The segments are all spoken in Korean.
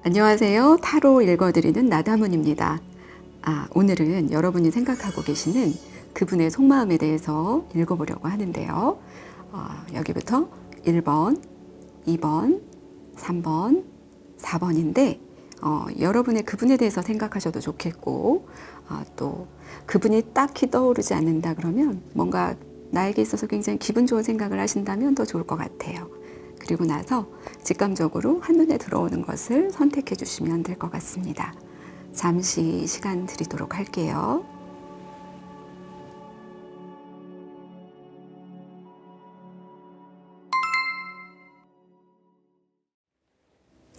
안녕하세요. 타로 읽어드리는 나다문입니다. 오늘은 여러분이 생각하고 계시는 그분의 속마음에 대해서 읽어보려고 하는데요. 여기부터 1번, 2번, 3번, 4번인데 여러분의 그분에 대해서 생각하셔도 좋겠고 또 그분이 딱히 떠오르지 않는다 그러면 뭔가 나에게 있어서 굉장히 기분 좋은 생각을 하신다면 더 좋을 것 같아요. 그리고 나서 직감적으로 한눈에 들어오는 것을 선택해 주시면 될 것 같습니다. 잠시 시간 드리도록 할게요.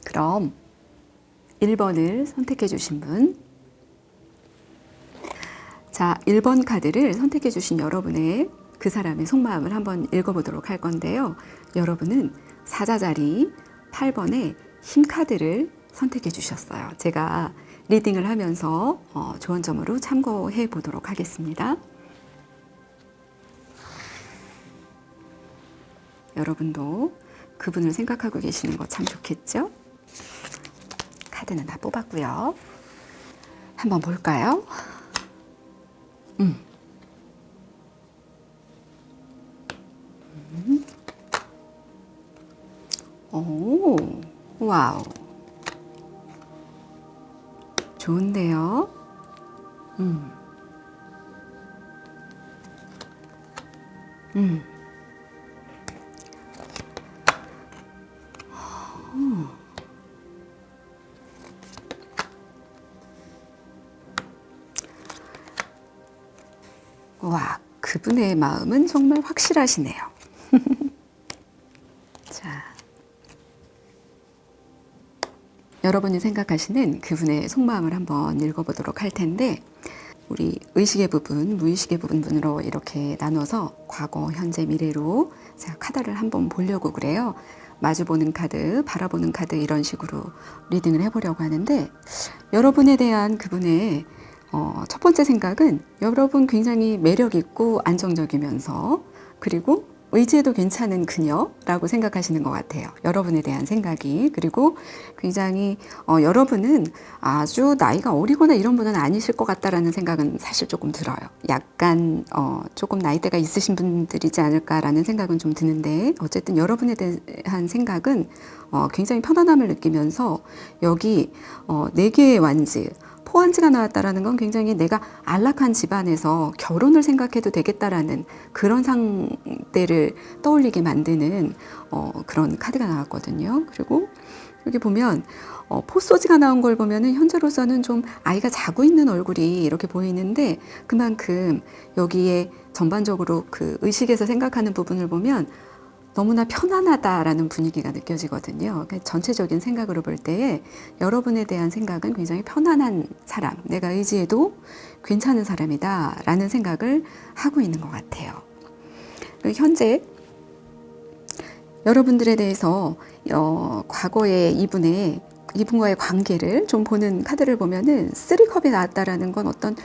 그럼 1번을 선택해 주신 분. 자, 1번 카드를 선택해 주신 여러분의 그 사람의 속마음을 한번 읽어보도록 할 건데요. 여러분은 사자자리 8번의 힘 카드를 선택해 주셨어요. 제가 리딩을 하면서 조언점으로 참고해 보도록 하겠습니다. 여러분도 그분을 생각하고 계시는 거 참 좋겠죠? 카드는 다 뽑았고요. 한번 볼까요? 오, 와우. 좋은데요? 음. 음. 와, 그분의 마음은 정말 확실하시네요. 자, 여러분이 생각하시는 그분의 속마음을 한번 읽어보도록 할 텐데, 우리 의식의 부분, 무의식의 부분으로 이렇게 나눠서 과거, 현재, 미래로 제가 카드를 한번 보려고 그래요. 마주보는 카드, 바라보는 카드 이런 식으로 리딩을 해보려고 하는데, 여러분에 대한 그분의 첫 번째 생각은 여러분 굉장히 매력 있고 안정적이면서 그리고 의지해도 괜찮은 그녀라고 생각하시는 것 같아요. 여러분에 대한 생각이. 그리고 굉장히 여러분은 아주 나이가 어리거나 이런 분은 아니실 것 같다라는 생각은 사실 조금 들어요. 약간 조금 나이대가 있으신 분들이지 않을까라는 생각은 좀 드는데 어쨌든 여러분에 대한 생각은 굉장히 편안함을 느끼면서 여기 4개의 완즈 포완지가 나왔다라는 건 굉장히 내가 안락한 집안에서 결혼을 생각해도 되겠다라는 그런 상대를 떠올리게 만드는 그런 카드가 나왔거든요. 그리고 여기 보면 포소지가 나온 걸 보면은 현재로서는 좀 아이가 자고 있는 얼굴이 이렇게 보이는데 그만큼 여기에 전반적으로 그 의식에서 생각하는 부분을 보면 너무나 편안하다라는 분위기가 느껴지거든요. 그러니까 전체적인 생각으로 볼 때에 여러분에 대한 생각은 굉장히 편안한 사람, 내가 의지해도 괜찮은 사람이다 라는 생각을 하고 있는 것 같아요. 현재 여러분들에 대해서 과거의 이분과의 관계를 좀 보는 카드를 보면은 3컵이 나왔다라는 건 어떤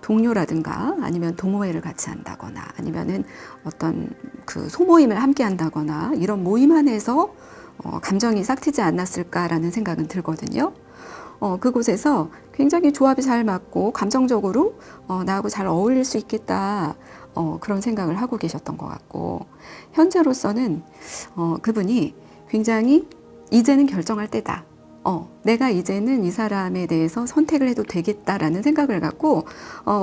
동료라든가 아니면 동호회를 같이 한다거나 아니면은 어떤 그 소모임을 함께 한다거나 이런 모임 안에서 감정이 싹트지 않았을까라는 생각은 들거든요. 그곳에서 굉장히 조합이 잘 맞고 감정적으로 나하고 잘 어울릴 수 있겠다 그런 생각을 하고 계셨던 것 같고 현재로서는 그분이 굉장히 이제는 결정할 때다. 내가 이제는 이 사람에 대해서 선택을 해도 되겠다라는 생각을 갖고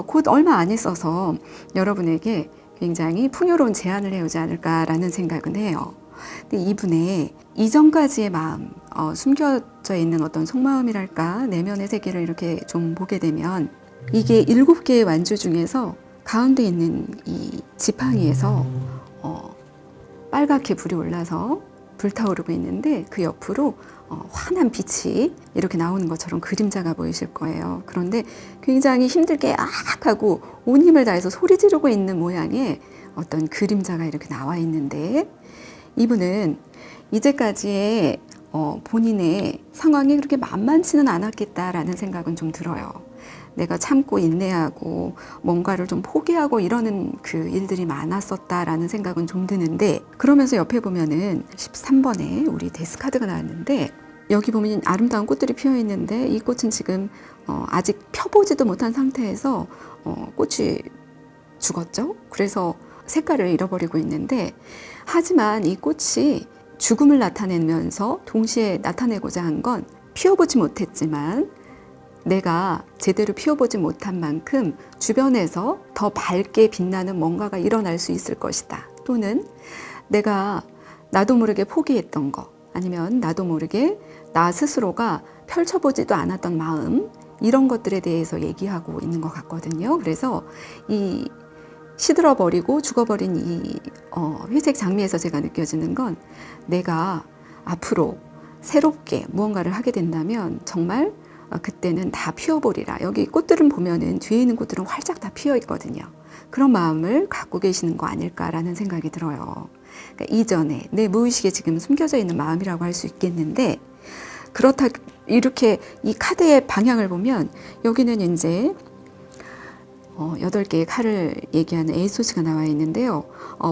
곧 얼마 안 있어서 여러분에게 굉장히 풍요로운 제안을 해오지 않을까라는 생각은 해요. 근데 이분의 이전까지의 마음, 숨겨져 있는 어떤 속마음이랄까 내면의 세계를 이렇게 좀 보게 되면 이게 7개의 완주 중에서 가운데 있는 이 지팡이에서 빨갛게 불이 올라서 불타오르고 있는데 그 옆으로 환한 빛이 이렇게 나오는 것처럼 그림자가 보이실 거예요. 그런데 굉장히 힘들게 하고 온 힘을 다해서 소리 지르고 있는 모양의 어떤 그림자가 이렇게 나와 있는데 이분은 이제까지의 본인의 상황이 그렇게 만만치는 않았겠다라는 생각은 좀 들어요. 내가 참고 인내하고 뭔가를 좀 포기하고 이러는 그 일들이 많았었다라는 생각은 좀 드는데 그러면서 옆에 보면은 13번에 우리 데스카드가 나왔는데 여기 보면 아름다운 꽃들이 피어 있는데 이 꽃은 지금 아직 펴보지도 못한 상태에서 꽃이 죽었죠. 그래서 색깔을 잃어버리고 있는데, 하지만 이 꽃이 죽음을 나타내면서 동시에 나타내고자 한 건 피워보지 못했지만 내가 제대로 피워보지 못한 만큼 주변에서 더 밝게 빛나는 뭔가가 일어날 수 있을 것이다. 또는 내가 나도 모르게 포기했던 거, 아니면 나도 모르게 나 스스로가 펼쳐보지도 않았던 마음, 이런 것들에 대해서 얘기하고 있는 것 같거든요. 그래서 이 시들어버리고 죽어버린 이 회색 장미에서 제가 느껴지는 건, 내가 앞으로 새롭게 무언가를 하게 된다면 정말 그때는 다 피어버리라. 여기 꽃들은 보면은 뒤에 있는 꽃들은 활짝 다 피어 있거든요. 그런 마음을 갖고 계시는 거 아닐까라는 생각이 들어요. 그러니까 이전에 내 무의식에 지금 숨겨져 있는 마음이라고 할 수 있겠는데, 그렇다 이렇게 이 카드의 방향을 보면 여기는 이제 8개의 칼을 얘기하는 에이소스가 나와 있는데요.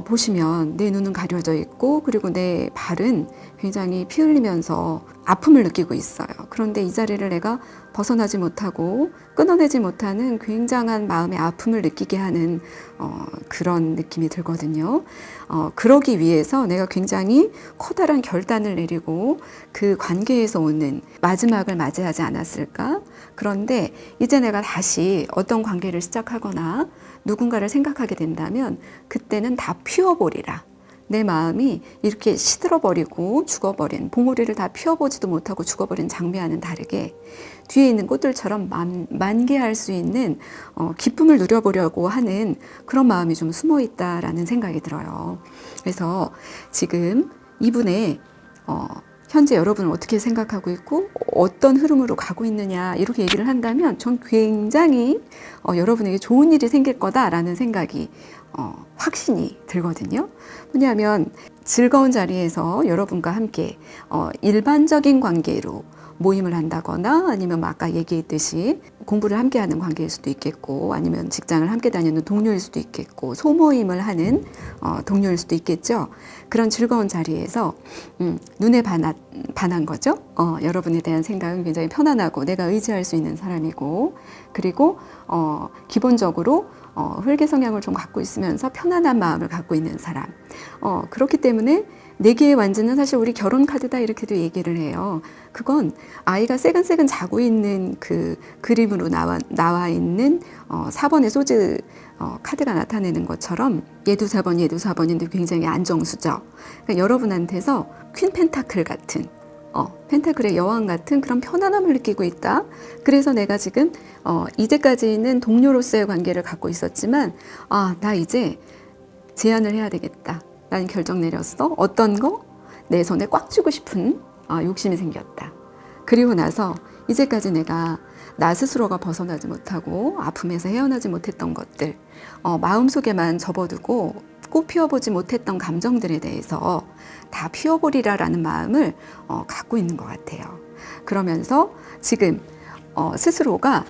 보시면 내 눈은 가려져 있고, 그리고 내 발은 굉장히 피 흘리면서 아픔을 느끼고 있어요. 그런데 이 자리를 내가 벗어나지 못하고 끊어내지 못하는 굉장한 마음의 아픔을 느끼게 하는 그런 느낌이 들거든요. 그러기 위해서 내가 굉장히 커다란 결단을 내리고 그 관계에서 오는 마지막을 맞이하지 않았을까? 그런데 이제 내가 다시 어떤 관계를 시작하거나 누군가를 생각하게 된다면 그때는 다 피워버리라. 내 마음이 이렇게 시들어버리고 죽어버린, 봉우리를 다 피워보지도 못하고 죽어버린 장미와는 다르게 뒤에 있는 꽃들처럼 만개할 수 있는 기쁨을 누려보려고 하는 그런 마음이 좀 숨어 있다라는 생각이 들어요. 그래서 지금 이분의 현재 여러분은 어떻게 생각하고 있고 어떤 흐름으로 가고 있느냐, 이렇게 얘기를 한다면 전 굉장히 여러분에게 좋은 일이 생길 거다라는 생각이 확신이 들거든요. 왜냐하면 즐거운 자리에서 여러분과 함께 일반적인 관계로 모임을 한다거나, 아니면 아까 얘기했듯이 공부를 함께 하는 관계일 수도 있겠고, 아니면 직장을 함께 다니는 동료일 수도 있겠고, 소모임을 하는 동료일 수도 있겠죠. 그런 즐거운 자리에서 눈에 반한 거죠. 여러분에 대한 생각은 굉장히 편안하고 내가 의지할 수 있는 사람이고, 그리고 기본적으로 혈계 성향을 좀 갖고 있으면서 편안한 마음을 갖고 있는 사람. 그렇기 때문에 4개의 완즈는 사실 우리 결혼 카드다 이렇게도 얘기를 해요. 그건 아이가 새근새근 자고 있는 그 그림으로 나와 있는 4번의 소즈 카드가 나타내는 것처럼, 얘도 4번, 얘도 4번인데 굉장히 안정수죠. 그러니까 여러분한테서 퀸 펜타클 같은, 펜타클의 여왕 같은 그런 편안함을 느끼고 있다. 그래서 내가 지금 이제까지는 동료로서의 관계를 갖고 있었지만, 나 이제 제안을 해야 되겠다. 난 결정 내렸어. 어떤 거? 내 손에 꽉 쥐고 싶은 욕심이 생겼다. 그리고 나서 이제까지 내가 나 스스로가 벗어나지 못하고 아픔에서 헤어나지 못했던 것들, 마음속에만 접어두고 꽃 피워보지 못했던 감정들에 대해서 다 피워버리라라는 마음을 갖고 있는 것 같아요. 그러면서 지금 스스로가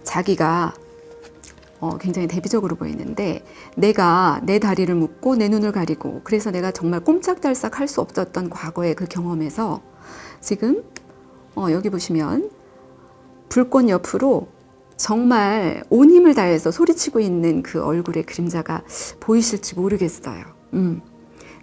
자기가 굉장히 대비적으로 보이는데, 내가 내 다리를 묶고 내 눈을 가리고, 그래서 내가 정말 꼼짝달싹 할 수 없었던 과거의 그 경험에서 지금 여기 보시면 불꽃 옆으로 정말 온 힘을 다해서 소리치고 있는 그 얼굴의 그림자가 보이실지 모르겠어요.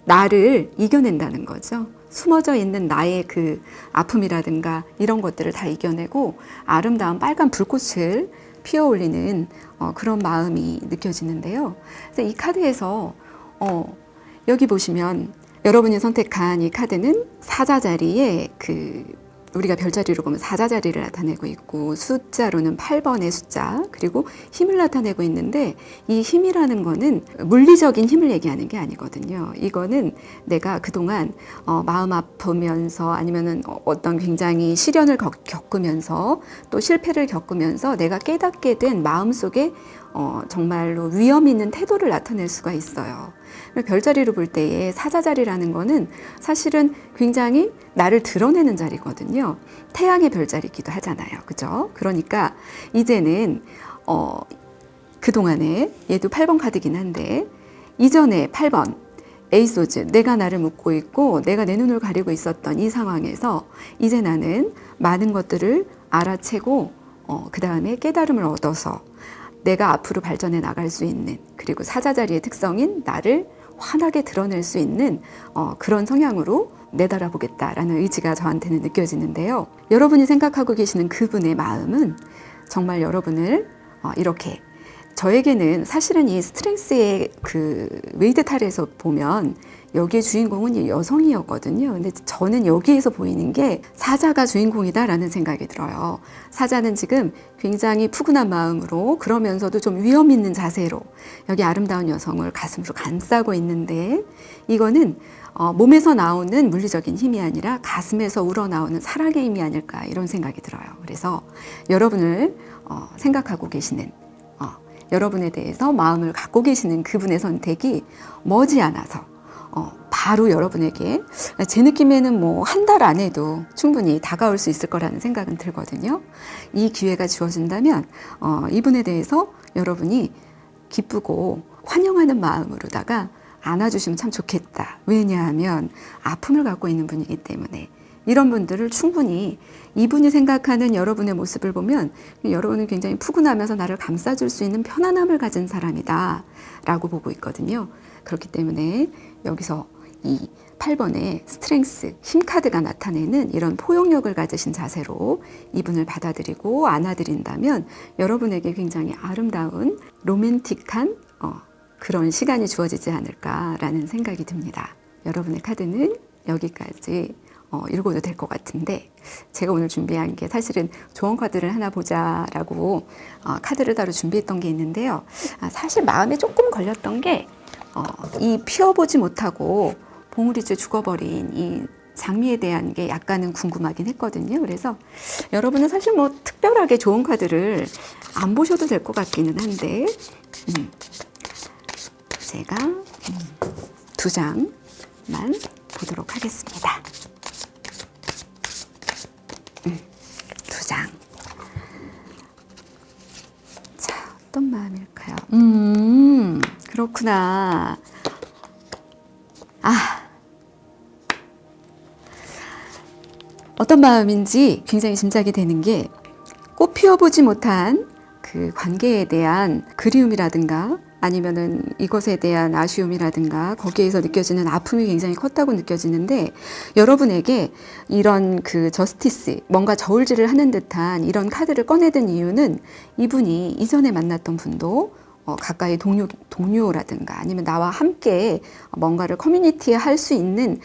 나를 이겨낸다는 거죠. 숨어져 있는 나의 그 아픔이라든가 이런 것들을 다 이겨내고 아름다운 빨간 불꽃을 피어올리는 그런 마음이 느껴지는데요. 그래서 이 카드에서 여기 보시면 여러분이 선택한 이 카드는 사자 자리에 우리가 별자리로 보면 사자 자리를 나타내고 있고, 숫자로는 8번의 숫자, 그리고 힘을 나타내고 있는데, 이 힘이라는 거는 물리적인 힘을 얘기하는 게 아니거든요. 이거는 내가 그동안 마음 아프면서, 아니면은 어떤 굉장히 시련을 겪으면서 또 실패를 겪으면서 내가 깨닫게 된 마음속에 정말로 위험 있는 태도를 나타낼 수가 있어요. 별자리로 볼 때에 사자자리라는 거는 사실은 굉장히 나를 드러내는 자리거든요. 태양의 별자리이기도 하잖아요. 그죠? 그러니까 이제는 그동안에 얘도 8번 카드긴 한데, 이전에 8번 에이소즈, 내가 나를 묻고 있고 내가 내 눈을 가리고 있었던 이 상황에서 이제 나는 많은 것들을 알아채고 그 다음에 깨달음을 얻어서 내가 앞으로 발전해 나갈 수 있는, 그리고 사자자리의 특성인 나를 환하게 드러낼 수 있는 그런 성향으로 내달아보겠다라는 의지가 저한테는 느껴지는데요. 여러분이 생각하고 계시는 그분의 마음은 정말 여러분을 이렇게, 저에게는 사실은 이 스트렝스의 그 웨이드 탈에서 보면 여기의 주인공은 여성이었거든요. 근데 저는 여기에서 보이는 게 사자가 주인공이다라는 생각이 들어요. 사자는 지금 굉장히 푸근한 마음으로, 그러면서도 좀 위험 있는 자세로 여기 아름다운 여성을 가슴으로 감싸고 있는데, 이거는 몸에서 나오는 물리적인 힘이 아니라 가슴에서 우러나오는 사랑의 힘이 아닐까, 이런 생각이 들어요. 그래서 여러분을 생각하고 계시는, 여러분에 대해서 마음을 갖고 계시는 그분의 선택이 머지않아서 바로 여러분에게, 제 느낌에는 뭐 한 달 안에도 충분히 다가올 수 있을 거라는 생각은 들거든요. 이 기회가 주어진다면 이분에 대해서 여러분이 기쁘고 환영하는 마음으로다가 안아주시면 참 좋겠다. 왜냐하면 아픔을 갖고 있는 분이기 때문에. 이런 분들을 충분히, 이분이 생각하는 여러분의 모습을 보면 여러분은 굉장히 푸근하면서 나를 감싸줄 수 있는 편안함을 가진 사람이다 라고 보고 있거든요. 그렇기 때문에 여기서 이 8번의 스트렝스, 힘 카드가 나타내는 이런 포용력을 가지신 자세로 이분을 받아들이고 안아드린다면 여러분에게 굉장히 아름다운 로맨틱한 그런 시간이 주어지지 않을까라는 생각이 듭니다. 여러분의 카드는 여기까지 읽어도 될 것 같은데, 제가 오늘 준비한 게 사실은 조언 카드를 하나 보자라고 카드를 따로 준비했던 게 있는데요. 사실 마음에 조금 걸렸던 게 이 피워보지 못하고 봉우리째 죽어버린 이 장미에 대한 게 약간은 궁금하긴 했거든요. 그래서 여러분은 사실 뭐 특별하게 좋은 카드를 안 보셔도 될 것 같기는 한데, 제가 두 장만 보도록 하겠습니다. 두 장. 자, 어떤 마음일까요? 그렇구나. 어떤 마음인지 굉장히 짐작이 되는 게, 꽃 피워보지 못한 그 관계에 대한 그리움이라든가 아니면은 이것에 대한 아쉬움이라든가 거기에서 느껴지는 아픔이 굉장히 컸다고 느껴지는데, 여러분에게 이런 그 저스티스, 뭔가 저울질을 하는 듯한 이런 카드를 꺼내든 이유는, 이분이 이전에 만났던 분도 가까이 동료라든가 아니면 나와 함께 뭔가를 커뮤니티에 할 수 있는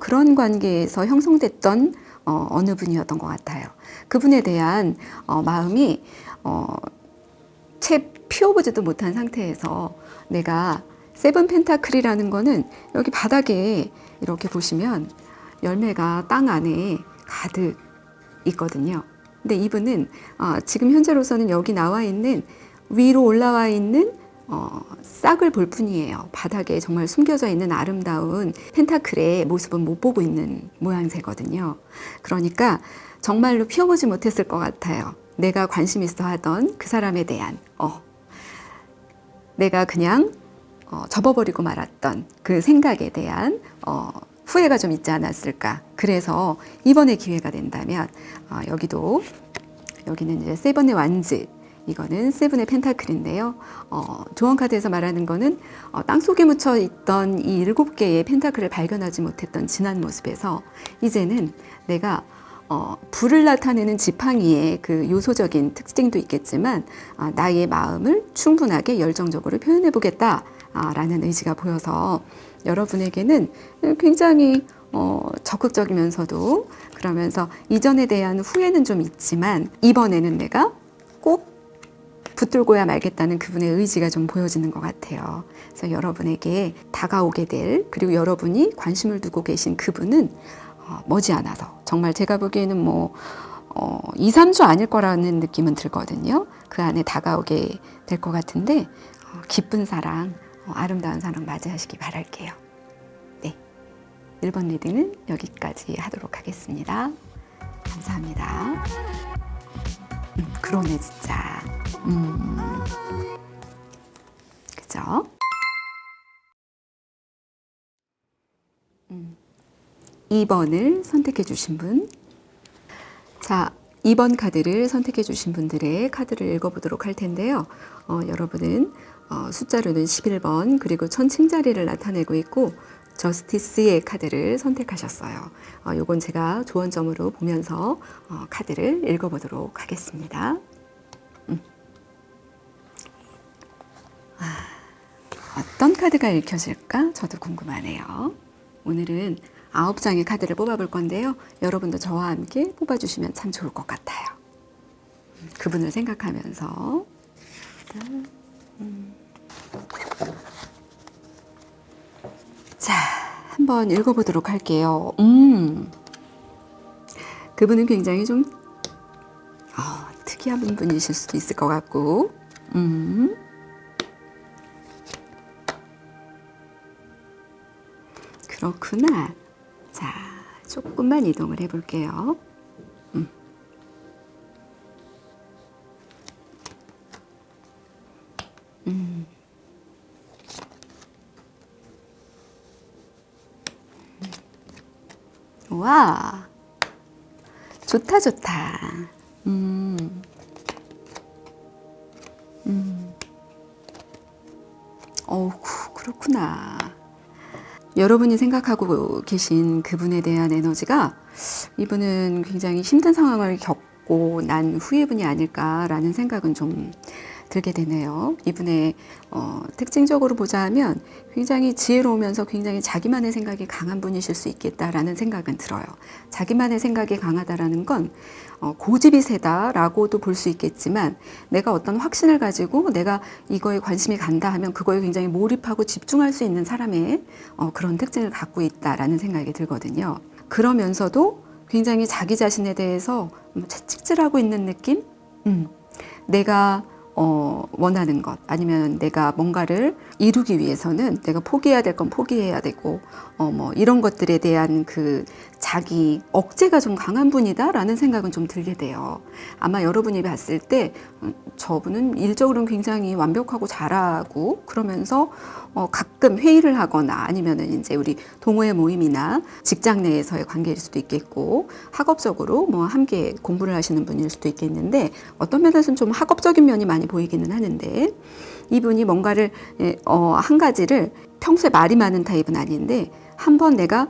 그런 관계에서 형성됐던 어느 분이었던 것 같아요. 그분에 대한 마음이 채 피워보지도 못한 상태에서, 내가 세븐 펜타클이라는 거는 여기 바닥에 이렇게 보시면 열매가 땅 안에 가득 있거든요. 근데 이분은 지금 현재로서는 여기 나와 있는, 위로 올라와 있는 싹을 볼 뿐이에요. 바닥에 정말 숨겨져 있는 아름다운 펜타클의 모습은 못 보고 있는 모양새거든요. 그러니까 정말로 피워보지 못했을 것 같아요. 내가 관심 있어 하던 그 사람에 대한, 내가 그냥 접어버리고 말았던 그 생각에 대한 후회가 좀 있지 않았을까. 그래서 이번에 기회가 된다면 여기는 이제 세븐의 완즈, 이거는 세븐의 펜타클인데요. 조언 카드에서 말하는 거는 땅속에 묻혀 있던 이 7개의 펜타클을 발견하지 못했던 지난 모습에서 이제는 내가 불을 나타내는 지팡이의 그 요소적인 특징도 있겠지만 나의 마음을 충분하게 열정적으로 표현해 보겠다 라는 의지가 보여서, 여러분에게는 굉장히 적극적이면서도, 그러면서 이전에 대한 후회는 좀 있지만 이번에는 내가 꼭 붙들고야 말겠다는 그분의 의지가 좀 보여지는 것 같아요. 그래서 여러분에게 다가오게 될, 그리고 여러분이 관심을 두고 계신 그분은 머지않아서, 정말 제가 보기에는 2, 3주 아닐 거라는 느낌은 들거든요. 그 안에 다가오게 될 것 같은데, 기쁜 사랑, 아름다운 사랑 맞이하시기 바랄게요. 네, 1번 리딩은 여기까지 하도록 하겠습니다. 감사합니다. 그러네 진짜. 그죠? 2번을 선택해 주신 분. 자, 2번 카드를 선택해 주신 분들의 카드를 읽어보도록 할 텐데요. 여러분은 숫자로는 11번 그리고 천칭자리를 나타내고 있고 저스티스의 카드를 선택하셨어요. 요건 제가 조언점으로 보면서 카드를 읽어보도록 하겠습니다. 어떤 카드가 읽혀질까? 저도 궁금하네요. 오늘은 9장의 카드를 뽑아볼 건데요. 여러분도 저와 함께 뽑아주시면 참 좋을 것 같아요. 그분을 생각하면서 자, 한번 읽어보도록 할게요. 그분은 굉장히 좀 특이한 분이실 수도 있을 것 같고 그렇구나. 자, 조금만 이동을 해볼게요. 와, 좋다, 좋다. 그렇구나. 여러분이 생각하고 계신 그분에 대한 에너지가 이분은 굉장히 힘든 상황을 겪고 난 후의 분이 아닐까라는 생각은 좀 들게 되네요. 이분의 특징적으로 보자면 굉장히 지혜로우면서 굉장히 자기만의 생각이 강한 분이실 수 있겠다라는 생각은 들어요. 자기만의 생각이 강하다라는 건 고집이 세다라고도 볼 수 있겠지만 내가 어떤 확신을 가지고 내가 이거에 관심이 간다 하면 그거에 굉장히 몰입하고 집중할 수 있는 사람의 그런 특징을 갖고 있다라는 생각이 들거든요. 그러면서도 굉장히 자기 자신에 대해서 채찍질하고 있는 느낌? 내가 원하는 것 아니면 내가 뭔가를 이루기 위해서는 내가 포기해야 될 건 포기해야 되고 뭐 이런 것들에 대한 그 자기 억제가 좀 강한 분이다라는 생각은 좀 들게 돼요. 아마 여러분이 봤을 때 저분은 일적으로는 굉장히 완벽하고 잘하고 그러면서 가끔 회의를 하거나 아니면은 이제 우리 동호회 모임이나 직장 내에서의 관계일 수도 있겠고 학업적으로 뭐 함께 공부를 하시는 분일 수도 있겠는데 어떤 면에서는 좀 학업적인 면이 많이 보이기는 하는데 이분이 뭔가를 한 가지를 평소에 말이 많은 타입은 아닌데 한번 내가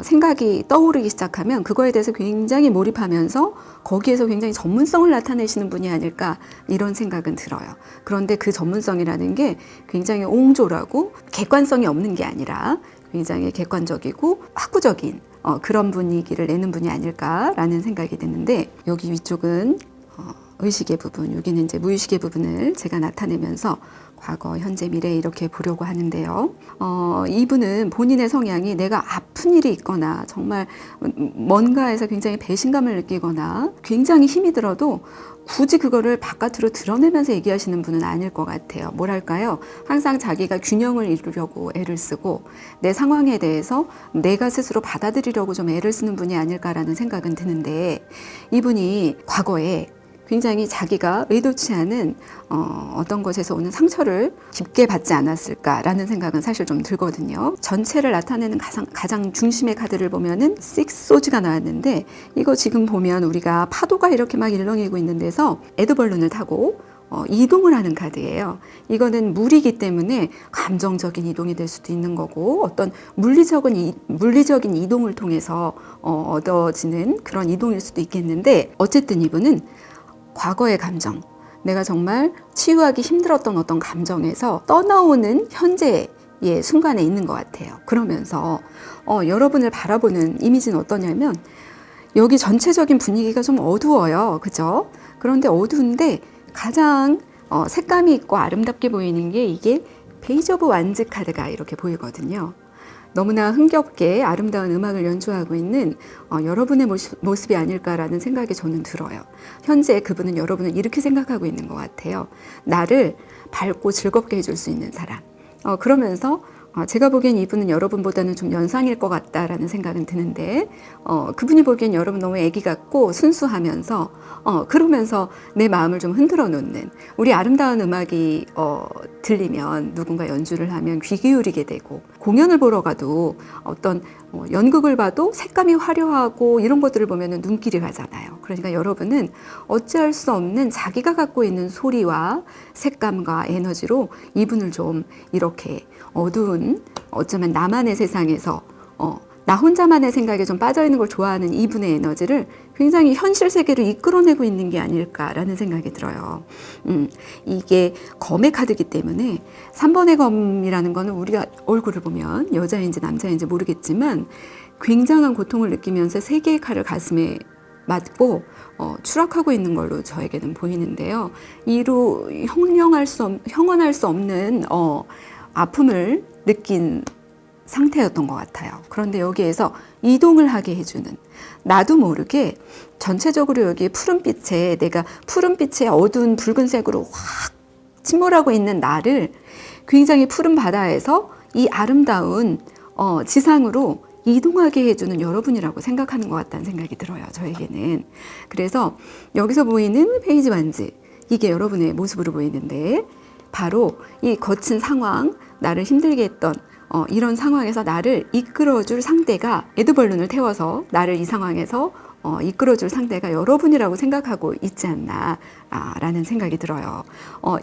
생각이 떠오르기 시작하면 그거에 대해서 굉장히 몰입하면서 거기에서 굉장히 전문성을 나타내시는 분이 아닐까 이런 생각은 들어요. 그런데 그 전문성이라는 게 굉장히 옹졸하고 객관성이 없는 게 아니라 굉장히 객관적이고 학구적인 그런 분위기를 내는 분이 아닐까라는 생각이 드는데 여기 위쪽은 의식의 부분, 여기는 이제 무의식의 부분을 제가 나타내면서 과거, 현재, 미래 이렇게 보려고 하는데요. 이분은 본인의 성향이 내가 아픈 일이 있거나 정말 뭔가에서 굉장히 배신감을 느끼거나 굉장히 힘이 들어도 굳이 그거를 바깥으로 드러내면서 얘기하시는 분은 아닐 것 같아요. 뭐랄까요? 항상 자기가 균형을 이루려고 애를 쓰고 내 상황에 대해서 내가 스스로 받아들이려고 좀 애를 쓰는 분이 아닐까라는 생각은 드는데 이분이 과거에 굉장히 자기가 의도치 않은 어떤 것에서 오는 상처를 깊게 받지 않았을까라는 생각은 사실 좀 들거든요. 전체를 나타내는 가장 중심의 카드를 보면은 식스 소즈가 나왔는데 이거 지금 보면 우리가 파도가 이렇게 막 일렁이고 있는 데서 에드벌룬을 타고 이동을 하는 카드예요. 이거는 물이기 때문에 감정적인 이동이 될 수도 있는 거고 어떤 물리적인 이동을 통해서 얻어지는 그런 이동일 수도 있겠는데 어쨌든 이분은 과거의 감정, 내가 정말 치유하기 힘들었던 어떤 감정에서 떠나오는 현재의 순간에 있는 것 같아요. 그러면서 여러분을 바라보는 이미지는 어떠냐면 여기 전체적인 분위기가 좀 어두워요. 그죠? 그런데 어두운데 가장 색감이 있고 아름답게 보이는 게 이게 페이지 오브 완즈 카드가 이렇게 보이거든요. 너무나 흥겹게 아름다운 음악을 연주하고 있는 여러분의 모습이 아닐까라는 생각이 저는 들어요. 현재 그분은 여러분을 이렇게 생각하고 있는 것 같아요. 나를 밝고 즐겁게 해줄 수 있는 사람. 그러면서 제가 보기엔 이분은 여러분보다는 좀 연상일 것 같다라는 생각은 드는데 그분이 보기엔 여러분 너무 애기 같고 순수하면서 그러면서 내 마음을 좀 흔들어 놓는 우리 아름다운 음악이 들리면 누군가 연주를 하면 귀 기울이게 되고 공연을 보러 가도 어떤 연극을 봐도 색감이 화려하고 이런 것들을 보면 눈길이 가잖아요. 그러니까 여러분은 어찌할 수 없는 자기가 갖고 있는 소리와 색감과 에너지로 이분을 좀 이렇게 어두운 어쩌면 나만의 세상에서 나 혼자만의 생각에 좀 빠져있는 걸 좋아하는 이분의 에너지를 굉장히 현실 세계로 이끌어내고 있는 게 아닐까라는 생각이 들어요. 이게 검의 카드이기 때문에 3번의 검이라는 거는 우리가 얼굴을 보면 여자인지 남자인지 모르겠지만 굉장한 고통을 느끼면서 세 개의 칼을 가슴에 맞고 추락하고 있는 걸로 저에게는 보이는데요. 이로 형언할 수 없는 아픔을 느낀 상태였던 것 같아요. 그런데 여기에서 이동을 하게 해주는, 나도 모르게 전체적으로 여기 푸른빛에, 내가 푸른빛에 어두운 붉은색으로 확 침몰하고 있는 나를 굉장히 푸른 바다에서 이 아름다운 지상으로 이동하게 해주는 여러분이라고 생각하는 것 같다는 생각이 들어요, 저에게는. 그래서 여기서 보이는 페이지 완즈, 이게 여러분의 모습으로 보이는데, 바로 이 거친 상황, 나를 힘들게 했던 이런 상황에서 나를 이끌어줄 상대가, 에드벌룬을 태워서 나를 이 상황에서 이끌어줄 상대가 여러분이라고 생각하고 있지 않나 라는 생각이 들어요.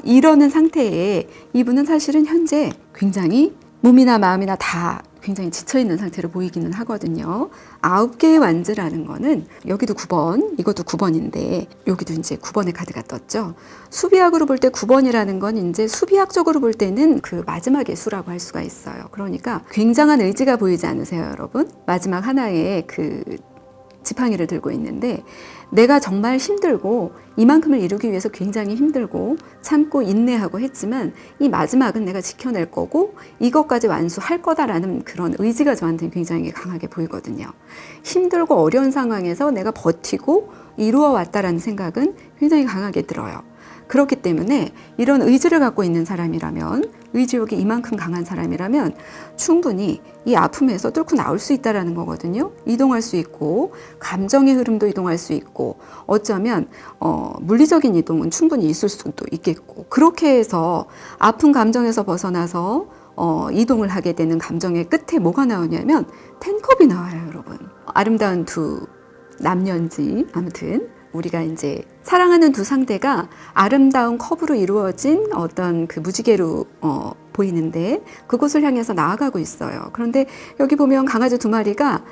이러는 상태에 이분은 사실은 현재 굉장히 몸이나 마음이나 다 굉장히 지쳐있는 상태로 보이기는 하거든요. 9개의 완즈라는 거는 여기도 9번, 이것도 9번인데 여기도 이제 9번의 카드가 떴죠. 수비학으로 볼 때 9번이라는 건 이제 수비학적으로 볼 때는 그 마지막의 수라고 할 수가 있어요. 그러니까 굉장한 의지가 보이지 않으세요, 여러분? 마지막 하나의 그 지팡이를 들고 있는데, 내가 정말 힘들고 이만큼을 이루기 위해서 굉장히 힘들고 참고 인내하고 했지만 이 마지막은 내가 지켜낼 거고 이것까지 완수할 거다라는 그런 의지가 저한테는 굉장히 강하게 보이거든요. 힘들고 어려운 상황에서 내가 버티고 이루어 왔다라는 생각은 굉장히 강하게 들어요. 그렇기 때문에 이런 의지를 갖고 있는 사람이라면, 의지력이 이만큼 강한 사람이라면 충분히 이 아픔에서 뚫고 나올 수 있다는 거거든요. 이동할 수 있고 감정의 흐름도 이동할 수 있고 어쩌면 물리적인 이동은 충분히 있을 수도 있겠고, 그렇게 해서 아픈 감정에서 벗어나서 이동을 하게 되는 감정의 끝에 뭐가 나오냐면 10컵이 나와요, 여러분. 아름다운 두 남녀인지 아무튼 우리가 이제 사랑하는 두 상대가 아름다운 컵으로 이루어진 어떤 그 무지개로 보이는데 그곳을 향해서 나아가고 있어요. 그런데 여기 보면 강아지 두 마리가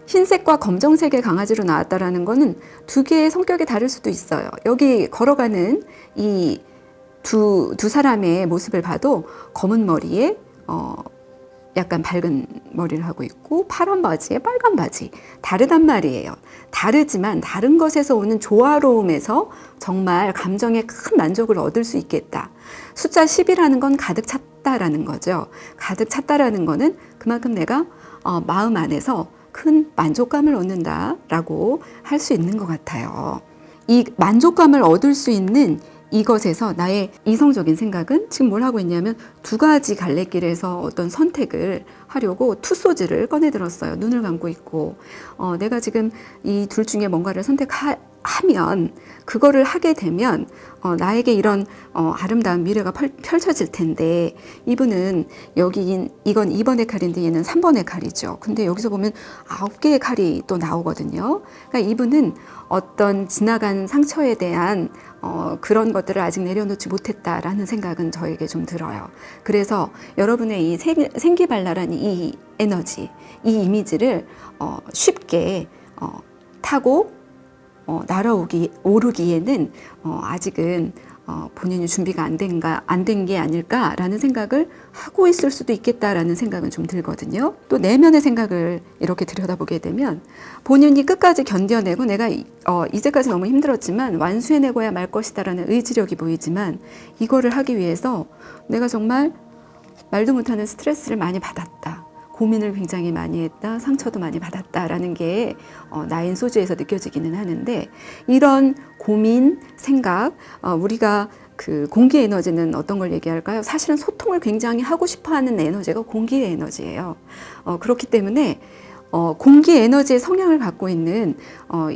흰색과 검정색의 강아지로 나왔다라는 거는 두 개의 성격이 다를 수도 있어요. 여기 걸어가는 이 두 사람의 모습을 봐도 검은 머리에 약간 밝은 머리를 하고 있고 파란 바지에 빨간 바지, 다르단 말이에요. 다르지만 다른 것에서 오는 조화로움에서 정말 감정에 큰 만족을 얻을 수 있겠다. 숫자 10이라는 건 가득 찼다라는 거죠. 가득 찼다라는 거는 그만큼 내가 마음 안에서 큰 만족감을 얻는다라고 할 수 있는 것 같아요. 이 만족감을 얻을 수 있는 이것에서 나의 이성적인 생각은 지금 뭘 하고 있냐면 두 가지 갈래길에서 어떤 선택을 하려고 투소지를 꺼내 들었어요. 눈을 감고 있고 내가 지금 이 둘 중에 뭔가를 선택하면 그거를 하게 되면 나에게 이런 아름다운 미래가 펼쳐질 텐데, 이분은 여기 이건 2번의 칼인데 얘는 3번의 칼이죠. 근데 여기서 보면 9개의 칼이 또 나오거든요. 그러니까 이분은 어떤 지나간 상처에 대한 그런 것들을 아직 내려놓지 못했다라는 생각은 저에게 좀 들어요. 그래서 여러분의 이 생기발랄한 이 에너지, 이 이미지를 쉽게 타고 오르기에는 아직은 본인이 준비가 안 된 게 아닐까라는 생각을 하고 있을 수도 있겠다라는 생각은 좀 들거든요. 또 내면의 생각을 이렇게 들여다보게 되면 본인이 끝까지 견뎌내고 내가 이제까지 너무 힘들었지만 완수해내고야 말 것이다라는 의지력이 보이지만, 이거를 하기 위해서 내가 정말 말도 못하는 스트레스를 많이 받았다, 고민을 굉장히 많이 했다, 상처도 많이 받았다라는 게 나인 소주에서 느껴지기는 하는데, 이런 고민, 생각, 우리가 그 공기 에너지는 어떤 걸 얘기할까요? 사실은 소통을 굉장히 하고 싶어하는 에너지가 공기의 에너지예요. 그렇기 때문에 공기 에너지의 성향을 갖고 있는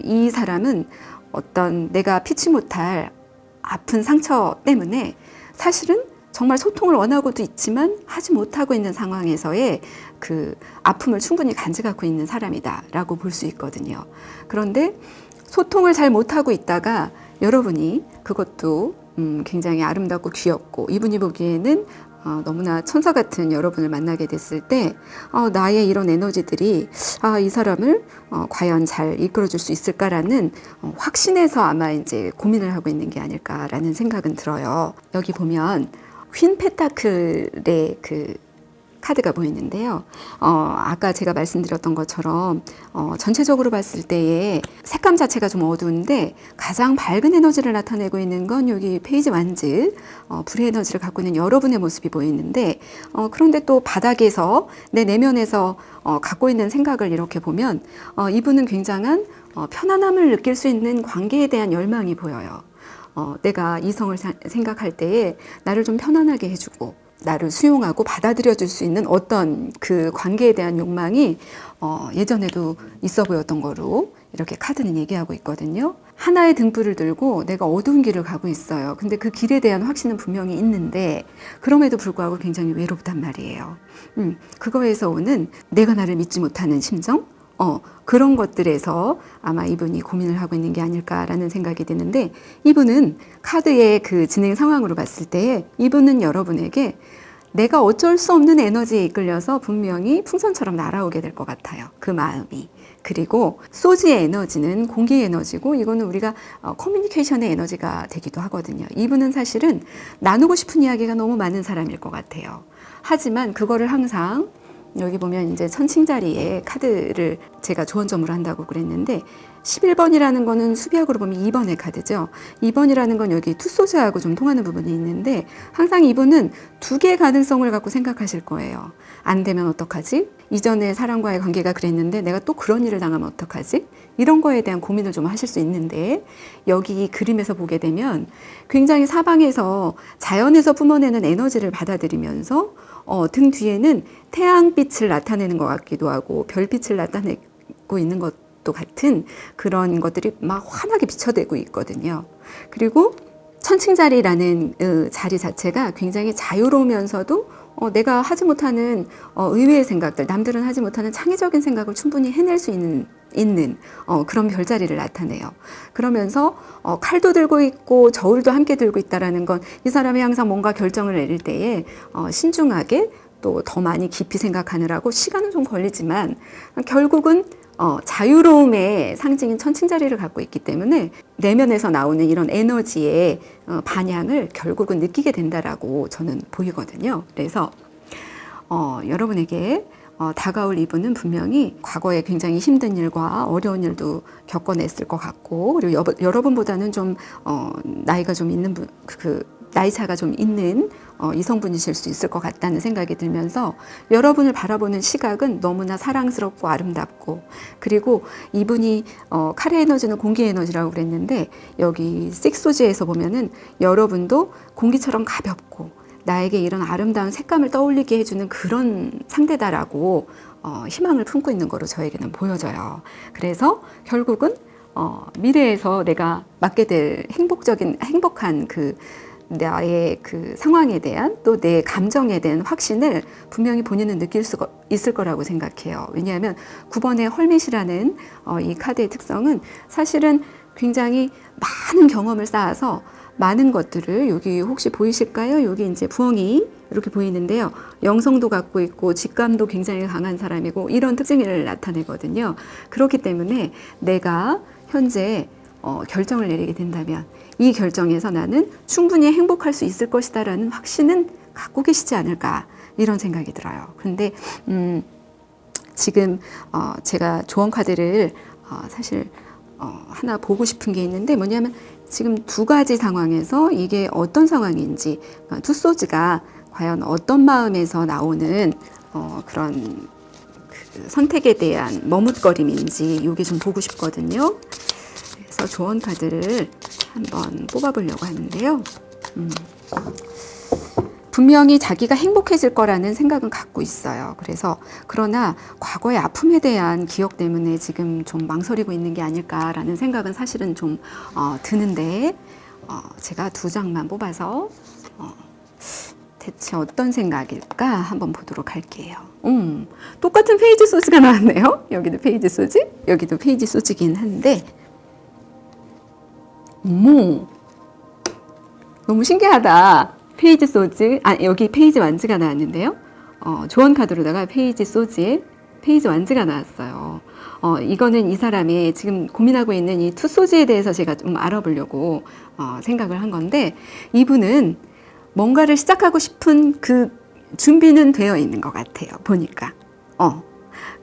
이 사람은 어떤 내가 피치 못할 아픈 상처 때문에 사실은 정말 소통을 원하고도 있지만 하지 못하고 있는 상황에서의 그 아픔을 충분히 간직하고 있는 사람이다라고 볼 수 있거든요. 그런데 소통을 잘 못하고 있다가 여러분이 그것도 굉장히 아름답고 귀엽고 이분이 보기에는 너무나 천사 같은 여러분을 만나게 됐을 때 나의 이런 에너지들이 이 사람을 과연 잘 이끌어줄 수 있을까라는 확신에서 아마 이제 고민을 하고 있는 게 아닐까라는 생각은 들어요. 여기 보면 퀸 펜타클의 그 카드가 보이는데요. 아까 제가 말씀드렸던 것처럼 전체적으로 봤을 때의 색감 자체가 좀 어두운데 가장 밝은 에너지를 나타내고 있는 건 여기 페이지 완즈, 불의 에너지를 갖고 있는 여러분의 모습이 보이는데 그런데 또 바닥에서 내 내면에서 갖고 있는 생각을 이렇게 보면 이분은 굉장한 편안함을 느낄 수 있는 관계에 대한 열망이 보여요. 내가 이성을 생각할 때에 나를 좀 편안하게 해주고 나를 수용하고 받아들여 줄 수 있는 어떤 그 관계에 대한 욕망이 예전에도 있어 보였던 거로 이렇게 카드는 얘기하고 있거든요. 하나의 등불을 들고 내가 어두운 길을 가고 있어요. 근데 그 길에 대한 확신은 분명히 있는데 그럼에도 불구하고 굉장히 외롭단 말이에요. 그거에서 오는 내가 나를 믿지 못하는 심정? 그런 것들에서 아마 이분이 고민을 하고 있는 게 아닐까라는 생각이 드는데 이분은 카드의 그 진행 상황으로 봤을 때 이분은 여러분에게 내가 어쩔 수 없는 에너지에 이끌려서 분명히 풍선처럼 날아오게 될 것 같아요. 그 마음이. 그리고 소지의 에너지는 공기의 에너지고 이거는 우리가 커뮤니케이션의 에너지가 되기도 하거든요. 이분은 사실은 나누고 싶은 이야기가 너무 많은 사람일 것 같아요. 하지만 그거를 항상 여기 보면 이제 천칭자리에 카드를 제가 조언점으로 한다고 그랬는데 11번이라는 거는 수비학으로 보면 2번의 카드죠. 2번이라는 건 여기 투소즈하고 좀 통하는 부분이 있는데 항상 이분은 두 개의 가능성을 갖고 생각하실 거예요. 안 되면 어떡하지? 이전에 사람과의 관계가 그랬는데 내가 또 그런 일을 당하면 어떡하지? 이런 거에 대한 고민을 좀 하실 수 있는데 여기 그림에서 보게 되면 굉장히 사방에서 자연에서 뿜어내는 에너지를 받아들이면서 등 뒤에는 태양빛을 나타내는 것 같기도 하고 별빛을 나타내고 있는 것도 같은 그런 것들이 막 환하게 비춰대고 있거든요. 그리고 천칭자리라는 자리 자체가 굉장히 자유로우면서도 내가 하지 못하는 의외의 생각들, 남들은 하지 못하는 창의적인 생각을 충분히 해낼 수 있는 그런 별자리를 나타내요. 그러면서 칼도 들고 있고 저울도 함께 들고 있다라는 건 이 사람이 항상 뭔가 결정을 내릴 때에 신중하게 또 더 많이 깊이 생각하느라고 시간은 좀 걸리지만 결국은 자유로움의 상징인 천칭자리를 갖고 있기 때문에 내면에서 나오는 이런 에너지의 반향을 결국은 느끼게 된다라고 저는 보이거든요. 그래서 여러분에게 다가올 이분은 분명히 과거에 굉장히 힘든 일과 어려운 일도 겪어냈을 것 같고 그리고 여러분보다는 좀 나이가 좀 있는 나이 차가 좀 있는 이성분이실 수 있을 것 같다는 생각이 들면서 여러분을 바라보는 시각은 너무나 사랑스럽고 아름답고 그리고 이분이 칼의 에너지는 공기 에너지라고 그랬는데 여기 식소지에서 보면은 여러분도 공기처럼 가볍고 나에게 이런 아름다운 색감을 떠올리게 해주는 그런 상대다라고 희망을 품고 있는 거로 저에게는 보여져요. 그래서 결국은 미래에서 내가 맞게 될 행복한 나의 그 상황에 대한 또 내 감정에 대한 확신을 분명히 본인은 느낄 수 있을 거라고 생각해요. 왜냐하면 9번의 헐밋이라는 이 카드의 특성은 사실은 굉장히 많은 경험을 쌓아서 많은 것들을 여기 혹시 보이실까요? 여기 이제 부엉이 이렇게 보이는데요. 영성도 갖고 있고 직감도 굉장히 강한 사람이고 이런 특징을 나타내거든요. 그렇기 때문에 내가 현재 결정을 내리게 된다면 이 결정에서 나는 충분히 행복할 수 있을 것이다라는 확신은 갖고 계시지 않을까 이런 생각이 들어요. 그런데 지금 제가 조언 카드를 사실 하나 보고 싶은 게 있는데 뭐냐면 지금 두 가지 상황에서 이게 어떤 상황인지 투소즈가 과연 어떤 마음에서 나오는 그런 그 선택에 대한 머뭇거림인지 이게 좀 보고 싶거든요. 그래서 조언 카드를 한번 뽑아보려고 하는데요. 분명히 자기가 행복해질 거라는 생각은 갖고 있어요. 그래서 그러나 과거의 아픔에 대한 기억 때문에 지금 좀 망설이고 있는 게 아닐까라는 생각은 사실은 좀 드는데 제가 두 장만 뽑아서 대체 어떤 생각일까 한번 보도록 할게요. 똑같은 페이지 소지가 나왔네요. 여기도 페이지 소지, 여기도 페이지 소지긴 한데, 어머, 너무 신기하다. 페이지 소지, 여기 페이지 완즈가 나왔는데요. 조언 카드로다가 페이지 소지에 페이지 완즈가 나왔어요. 이거는 이 사람이 지금 고민하고 있는 이 투 소지에 대해서 제가 좀 알아보려고 생각을 한 건데, 이분은 뭔가를 시작하고 싶은 그 준비는 되어 있는 것 같아요. 보니까.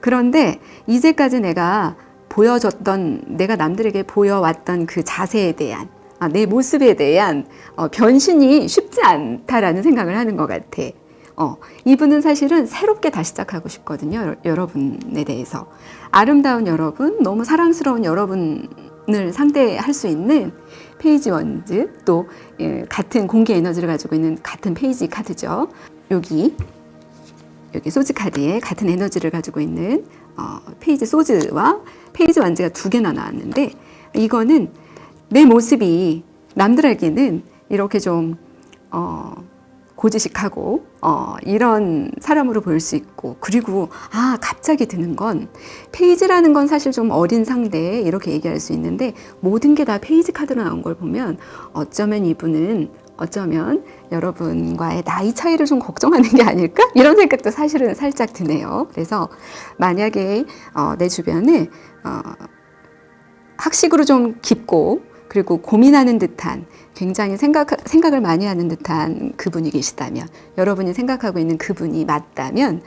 그런데 이제까지 내가 내가 남들에게 보여왔던 그 자세에 대한, 내 모습에 대한 변신이 쉽지 않다라는 생각을 하는 것 같아. 이분은 사실은 새롭게 다시 시작하고 싶거든요. 여러분에 대해서. 아름다운 여러분, 너무 사랑스러운 여러분을 상대할 수 있는 페이지 원즈, 또 같은 공기 에너지를 가지고 있는 같은 페이지 카드죠. 여기 소즈 카드에 같은 에너지를 가지고 있는 페이지 소즈와 페이지 원즈가 두 개나 나왔는데, 이거는 내 모습이 남들에게는 이렇게 좀 고지식하고 이런 사람으로 보일 수 있고, 그리고 갑자기 드는 건, 페이지라는 건 사실 좀 어린 상대 이렇게 얘기할 수 있는데, 모든 게 다 페이지 카드로 나온 걸 보면 어쩌면 이분은 여러분과의 나이 차이를 좀 걱정하는 게 아닐까? 이런 생각도 사실은 살짝 드네요. 그래서 만약에 내 주변에 학식으로 좀 깊고, 그리고 고민하는 듯한, 굉장히 생각을 많이 하는 듯한 그분이 계시다면, 여러분이 생각하고 있는 그분이 맞다면,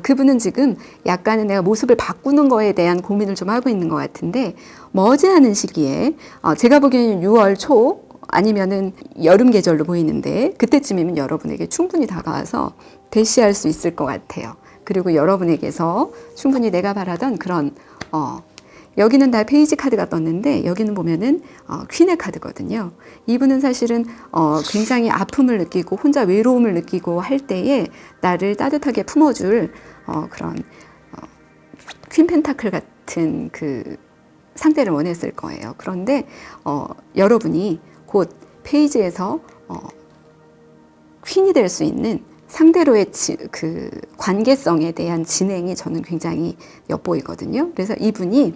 그분은 지금 약간은 내가 모습을 바꾸는 거에 대한 고민을 좀 하고 있는 것 같은데, 머지않은 시기에, 제가 보기에는 6월 초 아니면은 여름 계절로 보이는데, 그때쯤이면 여러분에게 충분히 다가와서 대시할 수 있을 것 같아요. 그리고 여러분에게서 충분히 내가 바라던 그런 여기는 다 페이지 카드가 떴는데, 여기는 보면은 퀸의 카드거든요. 이분은 사실은 굉장히 아픔을 느끼고 혼자 외로움을 느끼고 할 때에 나를 따뜻하게 품어줄 그런 퀸 펜타클 같은 그 상대를 원했을 거예요. 그런데 여러분이 곧 페이지에서 퀸이 될 수 있는 상대로의 그 관계성에 대한 진행이 저는 굉장히 엿보이거든요. 그래서 이분이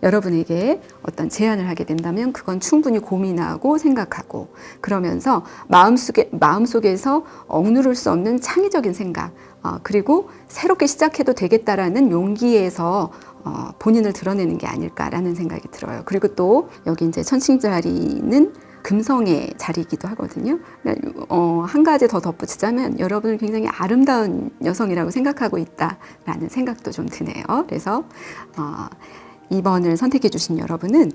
여러분에게 어떤 제안을 하게 된다면 그건 충분히 고민하고 생각하고, 그러면서 마음속에서 억누를 수 없는 창의적인 생각, 그리고 새롭게 시작해도 되겠다라는 용기에서 본인을 드러내는 게 아닐까라는 생각이 들어요. 그리고 또 여기 이제 천칭자리는 금성의 자리이기도 하거든요. 한 가지 더 덧붙이자면 여러분을 굉장히 아름다운 여성이라고 생각하고 있다라는 생각도 좀 드네요. 그래서 2번을 선택해 주신 여러분은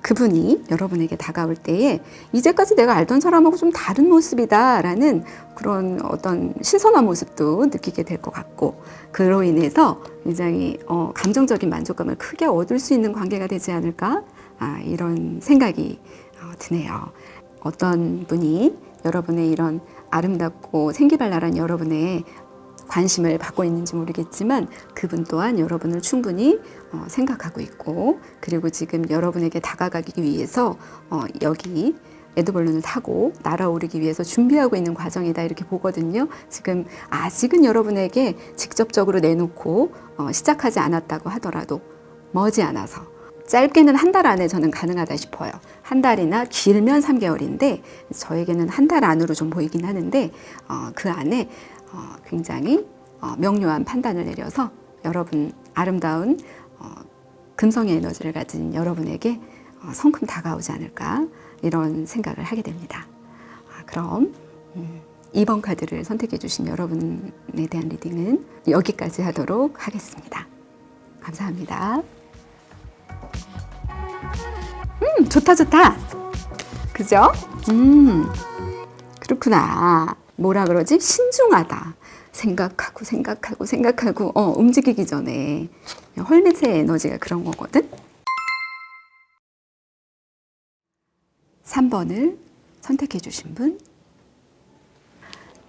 그분이 여러분에게 다가올 때에 이제까지 내가 알던 사람하고 좀 다른 모습이다라는 그런 어떤 신선한 모습도 느끼게 될 것 같고, 그로 인해서 굉장히 감정적인 만족감을 크게 얻을 수 있는 관계가 되지 않을까, 이런 생각이 드네요. 어떤 분이 여러분의 이런 아름답고 생기발랄한 여러분의 관심을 받고 있는지 모르겠지만, 그분 또한 여러분을 충분히 생각하고 있고, 그리고 지금 여러분에게 다가가기 위해서 여기 에드벌룬을 타고 날아오르기 위해서 준비하고 있는 과정이다, 이렇게 보거든요. 지금 아직은 여러분에게 직접적으로 내놓고 시작하지 않았다고 하더라도 머지않아서, 짧게는 한 달 안에 저는 가능하다 싶어요. 한 달이나 길면 3개월인데 저에게는 한 달 안으로 좀 보이긴 하는데, 그 안에 굉장히 명료한 판단을 내려서 여러분 아름다운 금성의 에너지를 가진 여러분에게 성큼 다가오지 않을까, 이런 생각을 하게 됩니다. 그럼 2번 카드를 선택해 주신 여러분에 대한 리딩은 여기까지 하도록 하겠습니다. 감사합니다. 좋다. 그죠? 그렇구나. 뭐라 그러지? 신중하다. 생각하고 움직이기 전에. 헐밋의 에너지가 그런 거거든. 3번을 선택해 주신 분.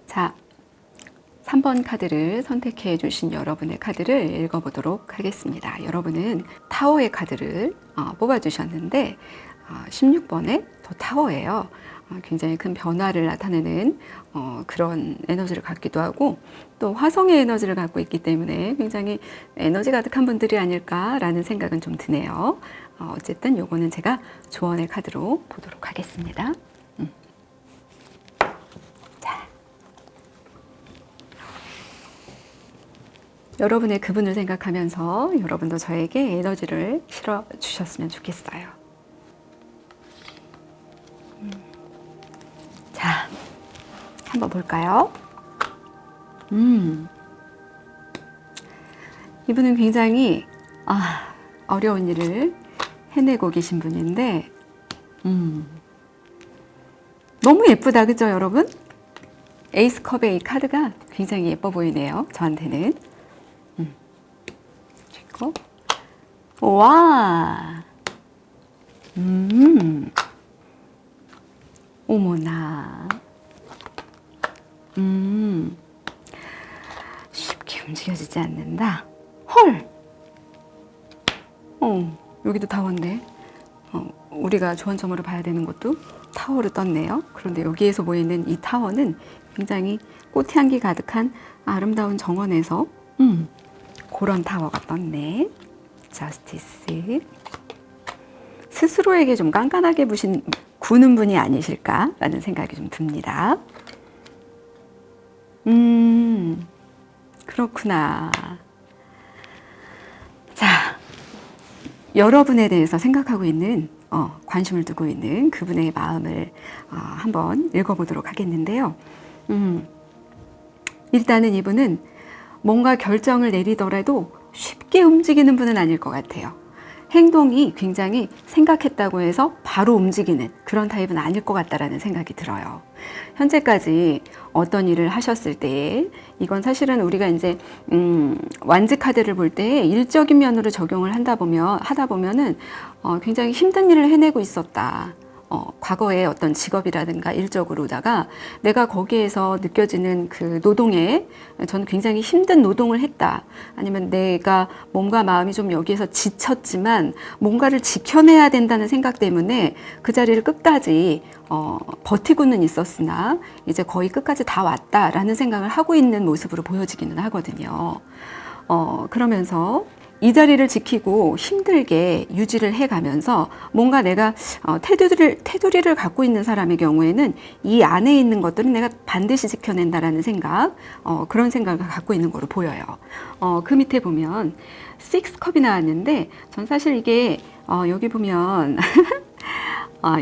자, 3번 카드를 선택해 주신 여러분의 카드를 읽어보도록 하겠습니다. 여러분은 타워의 카드를 뽑아주셨는데 16번에 더 타워예요. 굉장히 큰 변화를 나타내는 그런 에너지를 갖기도 하고, 또 화성의 에너지를 갖고 있기 때문에 굉장히 에너지 가득한 분들이 아닐까라는 생각은 좀 드네요. 어쨌든 요거는 제가 조언의 카드로 보도록 하겠습니다. 자, 여러분의 그분을 생각하면서 여러분도 저에게 에너지를 실어 주셨으면 좋겠어요. 자, 한번 볼까요? 이분은 굉장히 어려운 일을 해내고 계신 분인데, 너무 예쁘다, 그죠, 여러분? 에이스 컵의 이 카드가 굉장히 예뻐 보이네요, 저한테는. 그리고 와, 어머나, 쉽게 움직여지지 않는다. 헐, 여기도 타워인데, 우리가 조언점으로 봐야 되는 것도 타워로 떴네요. 그런데 여기에서 보이는 이 타워는 굉장히 꽃향기 가득한 아름다운 정원에서 그런 타워가 떴네. 저스티스. 스스로에게 좀 깐깐하게 구는 분이 아니실까라는 생각이 좀 듭니다. 그렇구나. 자, 여러분에 대해서 생각하고 있는, 관심을 두고 있는 그분의 마음을 한번 읽어보도록 하겠는데요. 일단은 이분은 뭔가 결정을 내리더라도 쉽게 움직이는 분은 아닐 것 같아요. 행동이 굉장히 생각했다고 해서 바로 움직이는 그런 타입은 아닐 것 같다라는 생각이 들어요. 현재까지 어떤 일을 하셨을 때, 이건 사실은 우리가 이제 완즈 카드를 볼 때 일적인 면으로 적용을 하다 보면은 굉장히 힘든 일을 해내고 있었다. 과거의 어떤 직업이라든가 일적으로다가 내가 거기에서 느껴지는 그 노동에 저는 굉장히 힘든 노동을 했다. 아니면 내가 몸과 마음이 좀 여기에서 지쳤지만 뭔가를 지켜내야 된다는 생각 때문에 그 자리를 끝까지 버티고는 있었으나 이제 거의 끝까지 다 왔다라는 생각을 하고 있는 모습으로 보여지기는 하거든요. 그러면서 이 자리를 지키고 힘들게 유지를 해가면서 뭔가 내가 테두리를 갖고 있는 사람의 경우에는 이 안에 있는 것들은 내가 반드시 지켜낸다라는 생각, 그런 생각을 갖고 있는 거로 보여요. 그 밑에 보면 6컵이 나왔는데 전 사실 이게 여기 보면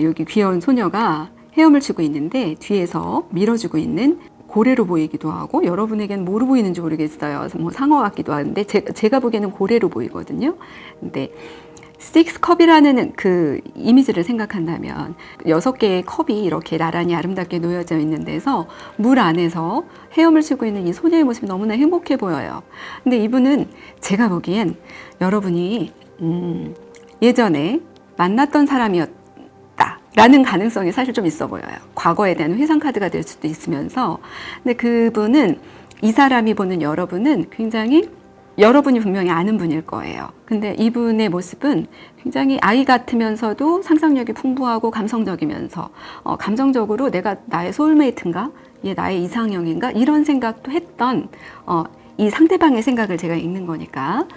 여기 귀여운 소녀가 헤엄을 치고 있는데 뒤에서 밀어주고 있는 고래로 보이기도 하고, 여러분에게는 뭐로 보이는지 모르겠어요. 뭐 상어 같기도 한데 제가 보기에는 고래로 보이거든요. 근데 6컵이라는 그 이미지를 생각한다면 6개의 컵이 이렇게 나란히 아름답게 놓여져 있는 데서 물 안에서 헤엄을 치고 있는 이 소녀의 모습이 너무나 행복해 보여요. 근데 이분은 제가 보기엔 여러분이 예전에 만났던 사람이었다 라는 가능성이 사실 좀 있어 보여요. 과거에 대한 회상 카드가 될 수도 있으면서, 근데 그분은, 이 사람이 보는 여러분은 굉장히 여러분이 분명히 아는 분일 거예요. 근데 이분의 모습은 굉장히 아이 같으면서도 상상력이 풍부하고 감성적이면서 감정적으로 내가 나의 소울메이트인가? 얘 나의 이상형인가? 이런 생각도 했던 이 상대방의 생각을 제가 읽는 거니까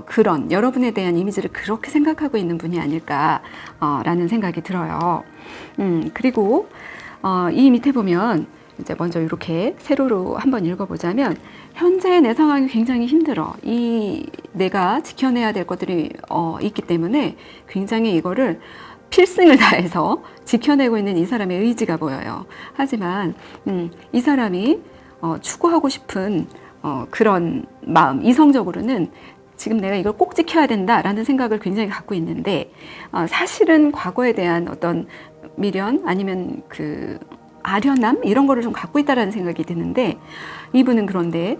그런 여러분에 대한 이미지를 그렇게 생각하고 있는 분이 아닐까라는 생각이 들어요. 그리고 이 밑에 보면 이제 먼저 이렇게 세로로 한번 읽어보자면, 현재 내 상황이 굉장히 힘들어. 내가 지켜내야 될 것들이 있기 때문에 굉장히 이거를 필승을 다해서 지켜내고 있는 이 사람의 의지가 보여요. 하지만 이 사람이 추구하고 싶은 그런 마음, 이성적으로는 지금 내가 이걸 꼭 지켜야 된다라는 생각을 굉장히 갖고 있는데, 사실은 과거에 대한 어떤 미련 아니면 그 아련함 이런 거를 좀 갖고 있다라는 생각이 드는데, 이분은 그런데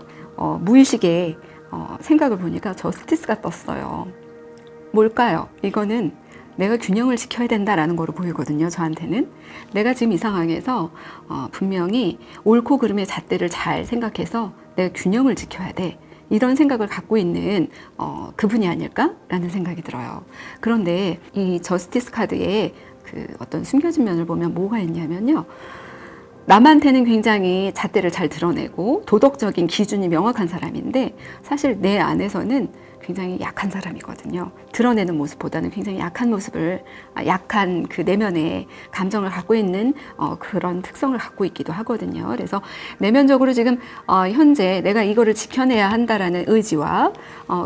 무의식에 생각을 보니까 저스티스가 떴어요. 뭘까요? 이거는 내가 균형을 지켜야 된다라는 거로 보이거든요, 저한테는. 내가 지금 이 상황에서 분명히 옳고 그름의 잣대를 잘 생각해서 내가 균형을 지켜야 돼. 이런 생각을 갖고 있는 그분이 아닐까라는 생각이 들어요. 그런데 이 저스티스 카드에 그 어떤 숨겨진 면을 보면 뭐가 있냐면요. 남한테는 굉장히 잣대를 잘 드러내고 도덕적인 기준이 명확한 사람인데 사실 내 안에서는 굉장히 약한 사람이거든요. 드러내는 모습보다는 굉장히 약한 모습을, 약한 그 내면의 감정을 갖고 있는 그런 특성을 갖고 있기도 하거든요. 그래서 내면적으로 지금 현재 내가 이거를 지켜내야 한다라는 의지와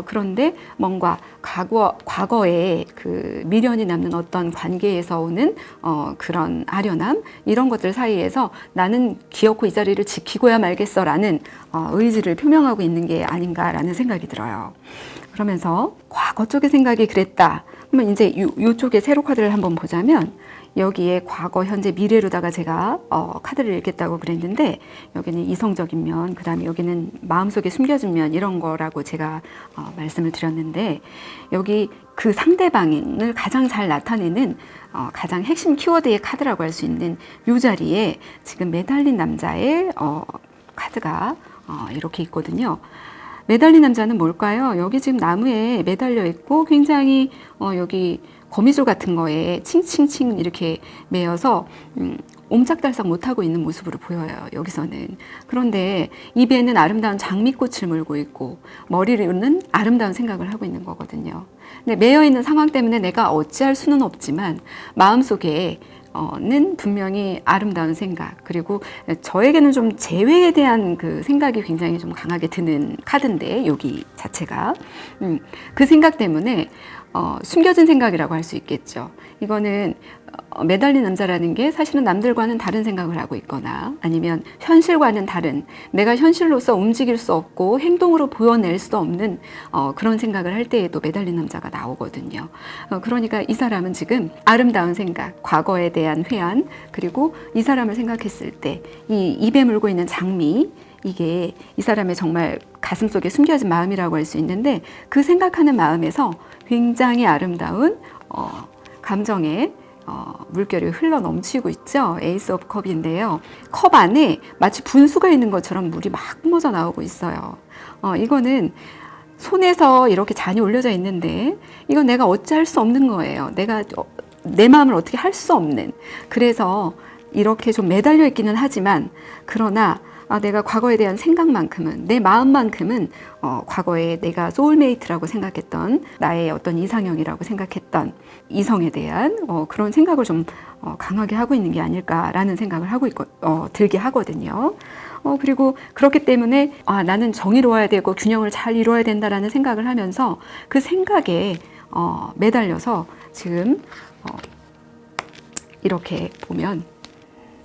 그런데 뭔가 과거에 그 미련이 남는 어떤 관계에서 오는 그런 아련함, 이런 것들 사이에서 나는 기어코 이 자리를 지키고야 말겠어라는 의지를 표명하고 있는 게 아닌가라는 생각이 들어요. 그러면서 과거 쪽의 생각이 그랬다. 그러면 이제 이쪽에 세로 카드를 한번 보자면 여기에 과거, 현재, 미래로다가 제가 카드를 읽겠다고 그랬는데 여기는 이성적인 면, 그 다음에 여기는 마음속에 숨겨진 면, 이런 거라고 제가 말씀을 드렸는데 여기 그 상대방을 가장 잘 나타내는 가장 핵심 키워드의 카드라고 할 수 있는 이 자리에 지금 매달린 남자의 카드가 이렇게 있거든요. 매달린 남자는 뭘까요? 여기 지금 나무에 매달려 있고 굉장히 여기 거미줄 같은 거에 칭칭칭 이렇게 매여서 옴짝달싹 못하고 있는 모습으로 보여요. 여기서는. 그런데 입에는 아름다운 장미꽃을 물고 있고 머리로는 아름다운 생각을 하고 있는 거거든요. 근데 매여 있는 상황 때문에 내가 어찌할 수는 없지만 마음속에 는 분명히 아름다운 생각, 그리고 저에게는 좀 재회에 대한 그 생각이 굉장히 좀 강하게 드는 카드인데 여기 자체가 그 생각 때문에 숨겨진 생각이라고 할 수 있겠죠. 이거는 매달린 남자라는 게 사실은 남들과는 다른 생각을 하고 있거나 아니면 현실과는 다른, 내가 현실로서 움직일 수 없고 행동으로 보여낼 수 없는 그런 생각을 할 때에도 매달린 남자가 나오거든요. 그러니까 이 사람은 지금 아름다운 생각, 과거에 대한 회한, 그리고 이 사람을 생각했을 때 이 입에 물고 있는 장미, 이게 이 사람의 정말 가슴속에 숨겨진 마음이라고 할 수 있는데 그 생각하는 마음에서 굉장히 아름다운 감정의 물결이 흘러 넘치고 있죠. 에이스 오브 컵인데요. 컵 안에 마치 분수가 있는 것처럼 물이 막 뿜어져 나오고 있어요. 이거는 손에서 이렇게 잔이 올려져 있는데 이건 내가 어찌할 수 없는 거예요. 내가 내 마음을 어떻게 할 수 없는. 그래서 이렇게 좀 매달려 있기는 하지만 그러나 내가 과거에 대한 생각만큼은, 내 마음만큼은 과거에 내가 소울메이트라고 생각했던, 나의 어떤 이상형이라고 생각했던 이성에 대한 그런 생각을 좀 강하게 하고 있는 게 아닐까라는 생각을 하고 들게 하거든요. 그리고 그렇기 때문에 나는 정의로워야 되고 균형을 잘 이루어야 된다라는 생각을 하면서 그 생각에 매달려서 지금 이렇게 보면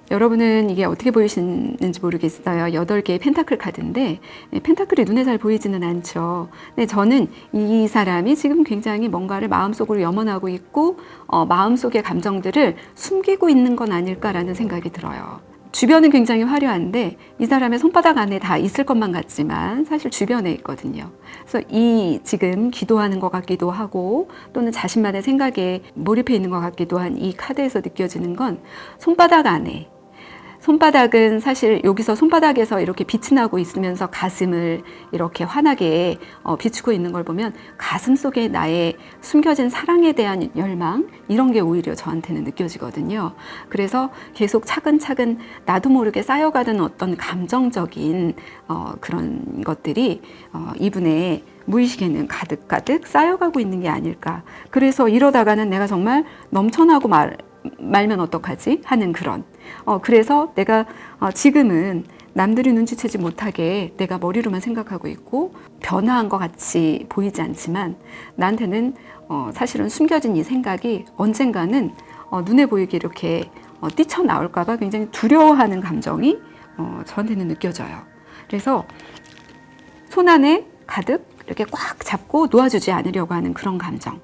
여러분은 이게 어떻게 보이시는지 모르겠어요. 8개의 펜타클 카드인데 펜타클이 눈에 잘 보이지는 않죠. 근데 저는 이 사람이 지금 굉장히 뭔가를 마음속으로 염원하고 있고 마음속의 감정들을 숨기고 있는 건 아닐까라는 생각이 들어요. 주변은 굉장히 화려한데 이 사람의 손바닥 안에 다 있을 것만 같지만 사실 주변에 있거든요. 그래서 이 지금 기도하는 것 같기도 하고 또는 자신만의 생각에 몰입해 있는 것 같기도 한 이 카드에서 느껴지는 건 손바닥 안에, 손바닥은 사실 여기서 손바닥에서 이렇게 빛이 나고 있으면서 가슴을 이렇게 환하게 비추고 있는 걸 보면 가슴 속에 나의 숨겨진 사랑에 대한 열망, 이런 게 오히려 저한테는 느껴지거든요. 그래서 계속 차근차근 나도 모르게 쌓여가는 어떤 감정적인 그런 것들이 이분의 무의식에는 가득가득 쌓여가고 있는 게 아닐까. 그래서 이러다가는 내가 정말 넘쳐나고 말면 어떡하지 하는 그런 그래서 내가 지금은 남들이 눈치채지 못하게 내가 머리로만 생각하고 있고 변화한 것 같이 보이지 않지만 나한테는 사실은 숨겨진 이 생각이 언젠가는 눈에 보이게 이렇게 뛰쳐나올까 봐 굉장히 두려워하는 감정이 저한테는 느껴져요. 그래서 손 안에 가득 이렇게 꽉 잡고 놓아주지 않으려고 하는 그런 감정,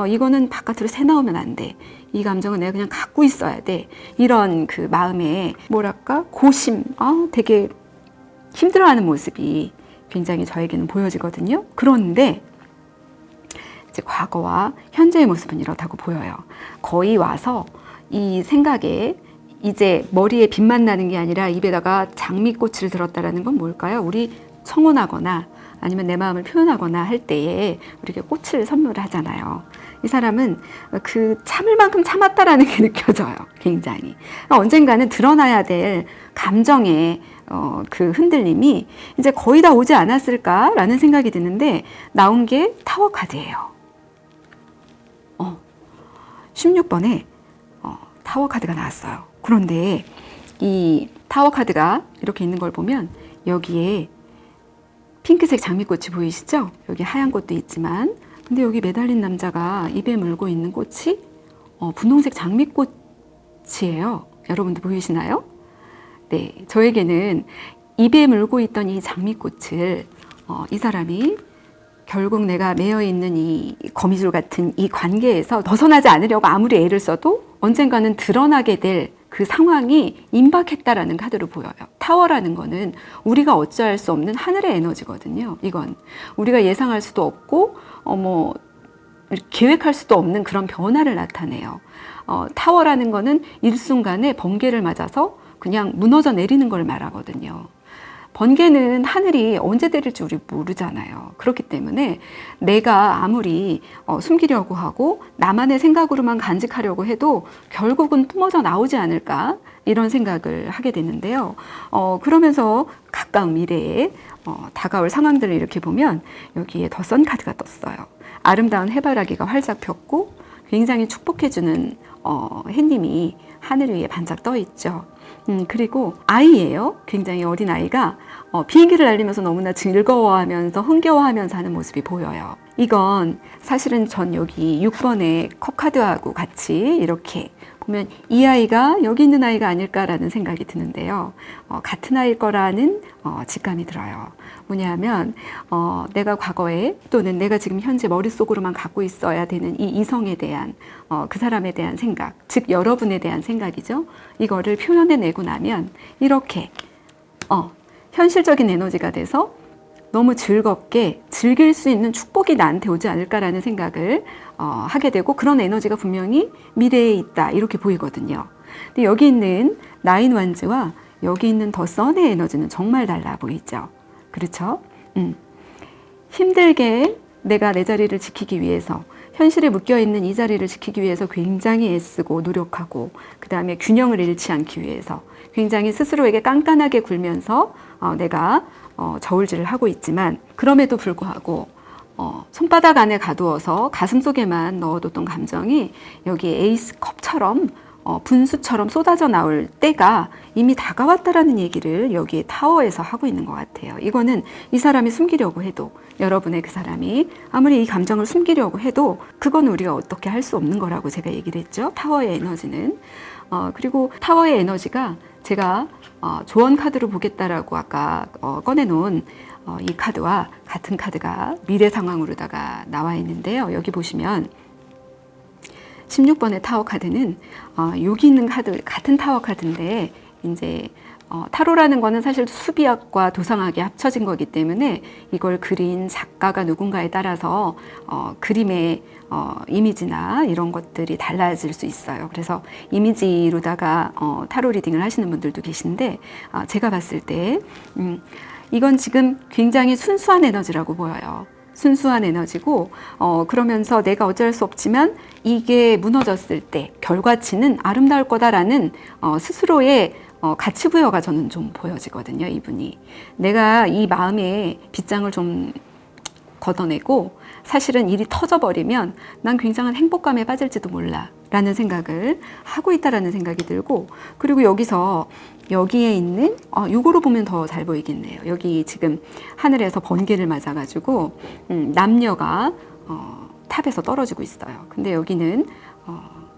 이거는 바깥으로 새 나오면 안 돼. 이 감정은 내가 그냥 갖고 있어야 돼. 이런 그 마음에 뭐랄까 고심, 되게 힘들어하는 모습이 굉장히 저에게는 보여지거든요. 그런데 이제 과거와 현재의 모습은 이렇다고 보여요. 거의 와서 이 생각에 이제 머리에 빛만 나는 게 아니라 입에다가 장미꽃을 들었다라는 건 뭘까요? 우리 청혼하거나 아니면 내 마음을 표현하거나 할 때에 우리가 꽃을 선물하잖아요. 이 사람은 그 참을 만큼 참았다라는 게 느껴져요. 굉장히. 언젠가는 드러나야 될 감정의 그 흔들림이 이제 거의 다 오지 않았을까라는 생각이 드는데 나온 게 타워 카드예요. 16번에 타워 카드가 나왔어요. 그런데 이 타워 카드가 이렇게 있는 걸 보면 여기에 핑크색 장미꽃이 보이시죠? 여기 하얀 꽃도 있지만 근데 여기 매달린 남자가 입에 물고 있는 꽃이 분홍색 장미꽃이에요. 여러분들 보이시나요? 네, 저에게는 입에 물고 있던 이 장미꽃을 이 사람이 결국 내가 매여 있는 이 거미줄 같은 이 관계에서 벗어나지 않으려고 아무리 애를 써도 언젠가는 드러나게 될 그 상황이 임박했다라는 카드로 보여요. 타워라는 거는 우리가 어찌할 수 없는 하늘의 에너지거든요. 이건 우리가 예상할 수도 없고 계획할 수도 없는 그런 변화를 나타내요. 타워라는 거는 일순간에 번개를 맞아서 그냥 무너져 내리는 걸 말하거든요. 번개는 하늘이 언제 때릴지 우리 모르잖아요. 그렇기 때문에 내가 아무리 숨기려고 하고 나만의 생각으로만 간직하려고 해도 결국은 뿜어져 나오지 않을까 이런 생각을 하게 되는데요. 그러면서 가까운 미래에 다가올 상황들을 이렇게 보면 여기에 더 선 카드가 떴어요. 아름다운 해바라기가 활짝 폈고 굉장히 축복해주는 해님이 하늘 위에 반짝 떠 있죠. 그리고 아이예요. 굉장히 어린 아이가 비행기를 날리면서 너무나 즐거워하면서 흥겨워하면서 하는 모습이 보여요. 이건 사실은 전 여기 6번의 컵 카드하고 같이 이렇게 보면 이 아이가 여기 있는 아이가 아닐까라는 생각이 드는데요. 같은 아이일 거라는 직감이 들어요. 뭐냐면 내가 과거에 또는 내가 지금 현재 머릿속으로만 갖고 있어야 되는 이 이성에 대한 그 사람에 대한 생각, 즉 여러분에 대한 생각이죠. 이거를 표현해내고 나면 이렇게 현실적인 에너지가 돼서 너무 즐겁게 즐길 수 있는 축복이 나한테 오지 않을까라는 생각을 하게 되고 그런 에너지가 분명히 미래에 있다 이렇게 보이거든요. 근데 여기 있는 나인 완즈와 여기 있는 더 선의 에너지는 정말 달라 보이죠. 그렇죠? 힘들게 내가 내 자리를 지키기 위해서 현실에 묶여있는 이 자리를 지키기 위해서 굉장히 애쓰고 노력하고 그 다음에 균형을 잃지 않기 위해서 굉장히 스스로에게 깐깐하게 굴면서 내가 저울질을 하고 있지만 그럼에도 불구하고 손바닥 안에 가두어서 가슴 속에만 넣어뒀던 감정이 여기 에이스 컵처럼 분수처럼 쏟아져 나올 때가 이미 다가왔다라는 얘기를 여기에 타워에서 하고 있는 것 같아요. 이거는 이 사람이 숨기려고 해도 여러분의 그 사람이 아무리 이 감정을 숨기려고 해도 그건 우리가 어떻게 할 수 없는 거라고 제가 얘기를 했죠. 타워의 에너지는. 그리고 타워의 에너지가 제가 조언 카드로 보겠다라고 아까 꺼내놓은 이 카드와 같은 카드가 미래 상황으로다가 나와 있는데요. 여기 보시면 16번의 타워 카드는 여기 있는 카드 같은 타워 카드인데 이제 타로라는 거는 사실 수비학과 도상학이 합쳐진 거기 때문에 이걸 그린 작가가 누군가에 따라서 그림의 이미지나 이런 것들이 달라질 수 있어요. 그래서 이미지로다가 타로 리딩을 하시는 분들도 계신데 제가 봤을 때 이건 지금 굉장히 순수한 에너지라고 보여요. 순수한 에너지고 그러면서 내가 어쩔 수 없지만 이게 무너졌을 때 결과치는 아름다울 거다라는 스스로의 가치 부여가 저는 좀 보여지거든요. 이분이 내가 이 마음의 빗장을 좀 걷어내고 사실은 일이 터져버리면 난 굉장한 행복감에 빠질지도 몰라 라는 생각을 하고 있다라는 생각이 들고 그리고 여기에 있는 요거로 보면 더 잘 보이겠네요. 여기 지금 하늘에서 번개를 맞아가지고 남녀가 탑에서 떨어지고 있어요. 근데 여기는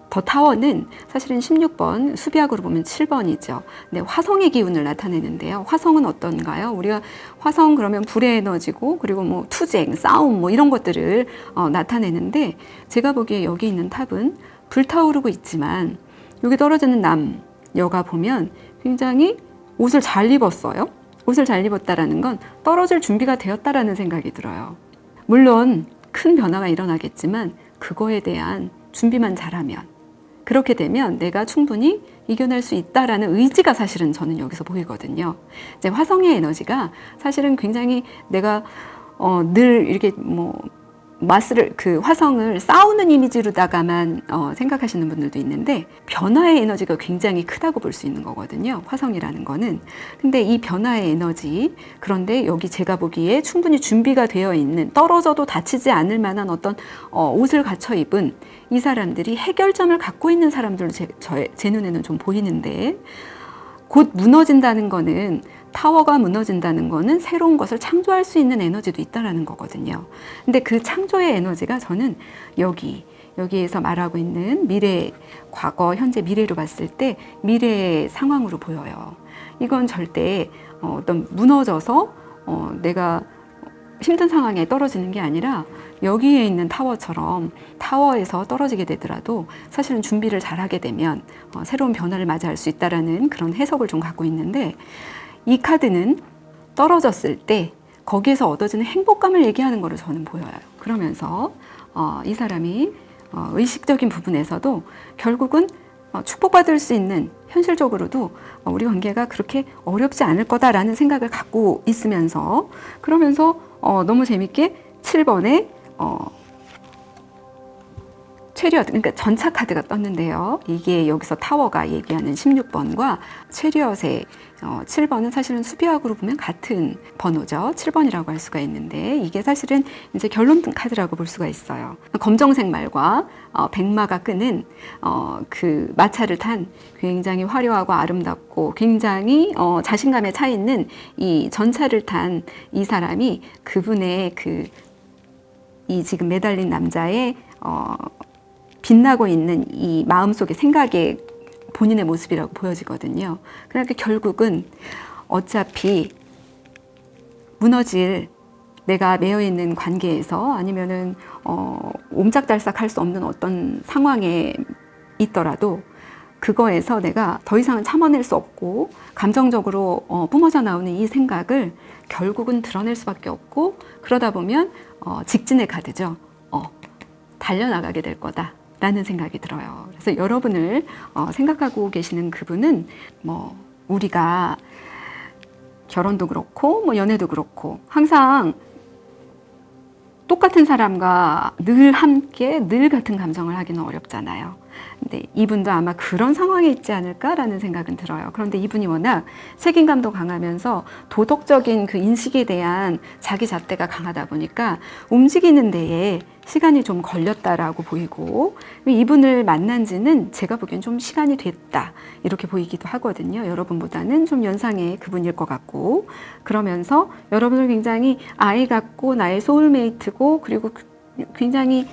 더 타워는 사실은 16번 수비학으로 보면 7번이죠. 근데 화성의 기운을 나타내는데요. 화성은 어떤가요? 우리가 화성 그러면 불의 에너지고 그리고 뭐 투쟁, 싸움 뭐 이런 것들을 나타내는데 제가 보기에 여기 있는 탑은 불타오르고 있지만 여기 떨어지는 남녀가 보면 굉장히 옷을 잘 입었어요. 옷을 잘 입었다라는 건 떨어질 준비가 되었다라는 생각이 들어요. 물론 큰 변화가 일어나겠지만 그거에 대한 준비만 잘하면 그렇게 되면 내가 충분히 이겨낼 수 있다라는 의지가 사실은 저는 여기서 보이거든요. 이제 화성의 에너지가 사실은 굉장히 내가 늘 이렇게 뭐 그 화성을 싸우는 이미지로다가만 생각하시는 분들도 있는데, 변화의 에너지가 굉장히 크다고 볼 수 있는 거거든요. 화성이라는 거는. 근데 이 변화의 에너지, 그런데 여기 제가 보기에 충분히 준비가 되어 있는, 떨어져도 다치지 않을 만한 어떤 옷을 갖춰 입은 이 사람들이 해결점을 갖고 있는 사람들로 제 눈에는 좀 보이는데, 곧 무너진다는 거는, 타워가 무너진다는 거는 새로운 것을 창조할 수 있는 에너지도 있다라는 거거든요. 근데 그 창조의 에너지가 저는 여기에서 말하고 있는 미래, 과거, 현재, 미래로 봤을 때 미래의 상황으로 보여요. 이건 절대 어떤 무너져서 내가 힘든 상황에 떨어지는 게 아니라, 여기에 있는 타워처럼 타워에서 떨어지게 되더라도 사실은 준비를 잘하게 되면 새로운 변화를 맞이할 수 있다라는 그런 해석을 좀 갖고 있는데, 이 카드는 떨어졌을 때 거기에서 얻어지는 행복감을 얘기하는 거로 저는 보여요. 그러면서 이 사람이 의식적인 부분에서도 결국은 축복받을 수 있는, 현실적으로도 우리 관계가 그렇게 어렵지 않을 거다라는 생각을 갖고 있으면서, 그러면서 너무 재밌게 7번에 체리엇, 그러니까 전차 카드가 떴는데요. 이게 여기서 타워가 얘기하는 16번과 체리엇의 7번은 사실은 수비학으로 보면 같은 번호죠. 7번이라고 할 수가 있는데, 이게 사실은 이제 결론 카드라고 볼 수가 있어요. 검정색 말과 백마가 끄는 그 마차를 탄 굉장히 화려하고 아름답고 굉장히 자신감에 차 있는 이 전차를 탄 이 사람이, 그분의 이 지금 매달린 남자의 빛나고 있는 이 마음속의 생각의 본인의 모습이라고 보여지거든요. 그러니까 결국은 어차피 무너질, 내가 매여 있는 관계에서, 아니면은 옴짝달싹 할 수 없는 어떤 상황에 있더라도 그거에서 내가 더 이상은 참아낼 수 없고 감정적으로 뿜어져 나오는 이 생각을 결국은 드러낼 수밖에 없고, 그러다 보면 직진의 카드죠. 달려나가게 될 거다라는 생각이 들어요. 그래서 여러분을 생각하고 계시는 그분은, 우리가 결혼도 그렇고 연애도 그렇고 항상 똑같은 사람과 늘 함께 늘 같은 감정을 하기는 어렵잖아요. 근데 이분도 아마 그런 상황에 있지 않을까라는 생각은 들어요. 그런데 이분이 워낙 책임감도 강하면서 도덕적인 그 인식에 대한 자기 잣대가 강하다 보니까 움직이는 데에 시간이 좀 걸렸다라고 보이고, 이분을 만난 지는 제가 보기엔 좀 시간이 됐다 이렇게 보이기도 하거든요. 여러분보다는 좀 연상의 그분일 것 같고, 그러면서 여러분을 굉장히 아이 같고 나의 소울메이트고, 그리고 굉장히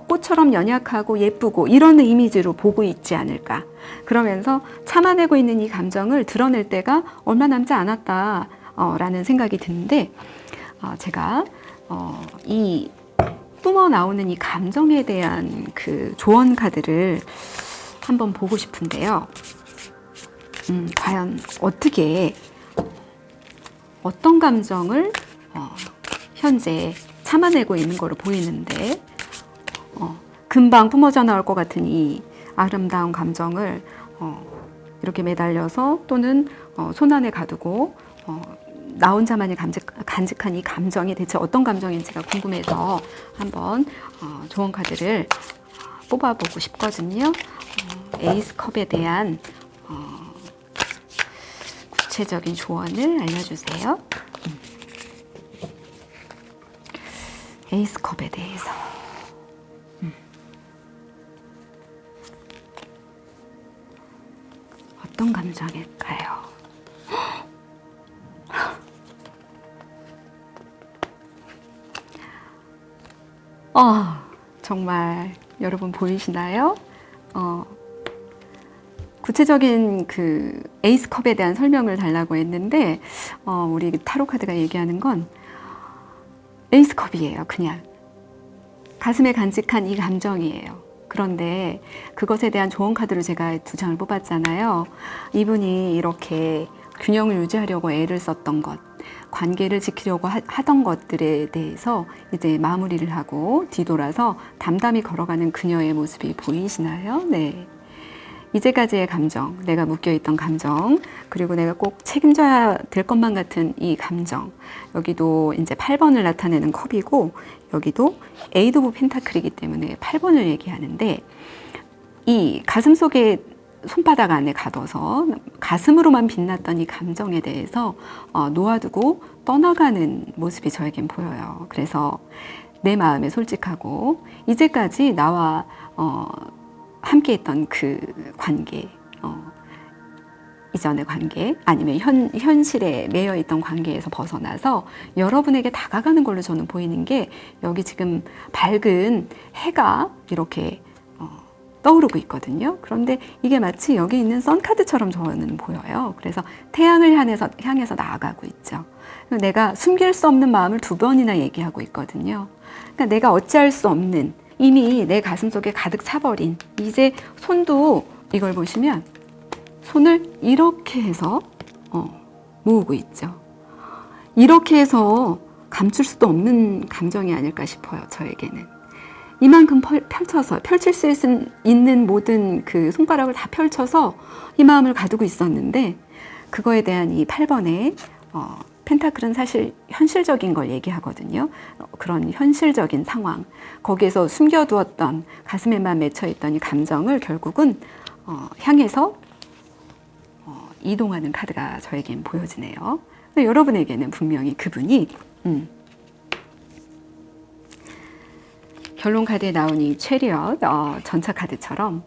꽃처럼 연약하고 예쁘고 이런 이미지로 보고 있지 않을까. 그러면서 참아내고 있는 이 감정을 드러낼 때가 얼마 남지 않았다 라는 생각이 드는데, 제가 이 뿜어 나오는 이 감정에 대한 그 조언 카드를 한번 보고 싶은데요. 과연 어떤 감정을 현재 참아내고 있는 거로 보이는데, 금방 뿜어져 나올 것 같은 이 아름다운 감정을 이렇게 매달려서, 또는 손 안에 가두고 나 혼자만이 간직한 이 감정이 대체 어떤 감정인지가 궁금해서 한번 조언 카드를 뽑아보고 싶거든요. 에이스 컵에 대한 구체적인 조언을 알려주세요. 에이스 컵에 대해서. 어떤 감정일까요? 정말 여러분 보이시나요? 구체적인 그 에이스 컵에 대한 설명을 달라고 했는데, 우리 타로 카드가 얘기하는 건 에이스 컵이에요. 그냥 가슴에 간직한 이 감정이에요. 그런데 그것에 대한 조언 카드로 제가 2장을 뽑았잖아요. 이분이 이렇게 균형을 유지하려고 애를 썼던 것, 관계를 지키려고 하던 것들에 대해서 이제 마무리를 하고 뒤돌아서 담담히 걸어가는 그녀의 모습이 보이시나요? 네. 이제까지의 감정, 내가 묶여있던 감정, 그리고 내가 꼭 책임져야 될 것만 같은 이 감정. 여기도 이제 8번을 나타내는 컵이고, 여기도 에이드 오브 펜타클이기 때문에 8번을 얘기하는데, 이 가슴 속에 손바닥 안에 가둬서 가슴으로만 빛났던 이 감정에 대해서 놓아두고 떠나가는 모습이 저에겐 보여요. 그래서 내 마음에 솔직하고 이제까지 나와 함께 했던 그 관계, 이전의 관계 아니면 현실에 매여 있던 관계에서 벗어나서 여러분에게 다가가는 걸로 저는 보이는 게, 여기 지금 밝은 해가 이렇게 떠오르고 있거든요. 그런데 이게 마치 여기 있는 선카드처럼 저는 보여요. 그래서 태양을 향해서 나아가고 있죠. 내가 숨길 수 없는 마음을 2번이나 얘기하고 있거든요. 그러니까 내가 어찌할 수 없는, 이미 내 가슴 속에 가득 차버린, 이제 손도 이걸 보시면 손을 이렇게 해서 모으고 있죠. 이렇게 해서 감출 수도 없는 감정이 아닐까 싶어요. 저에게는. 이만큼 펼쳐서, 펼칠 수 있는 모든 그 손가락을 다 펼쳐서 이 마음을 가두고 있었는데, 그거에 대한 이 8번의 펜타클은 사실 현실적인 걸 얘기하거든요. 그런 현실적인 상황, 거기에서 숨겨두었던, 가슴에만 맺혀있던 이 감정을 결국은 향해서 이동하는 카드가 저에겐 보여지네요. 여러분에게는 분명히 그분이 결론 카드에 나온 이 체리엇 전차 카드처럼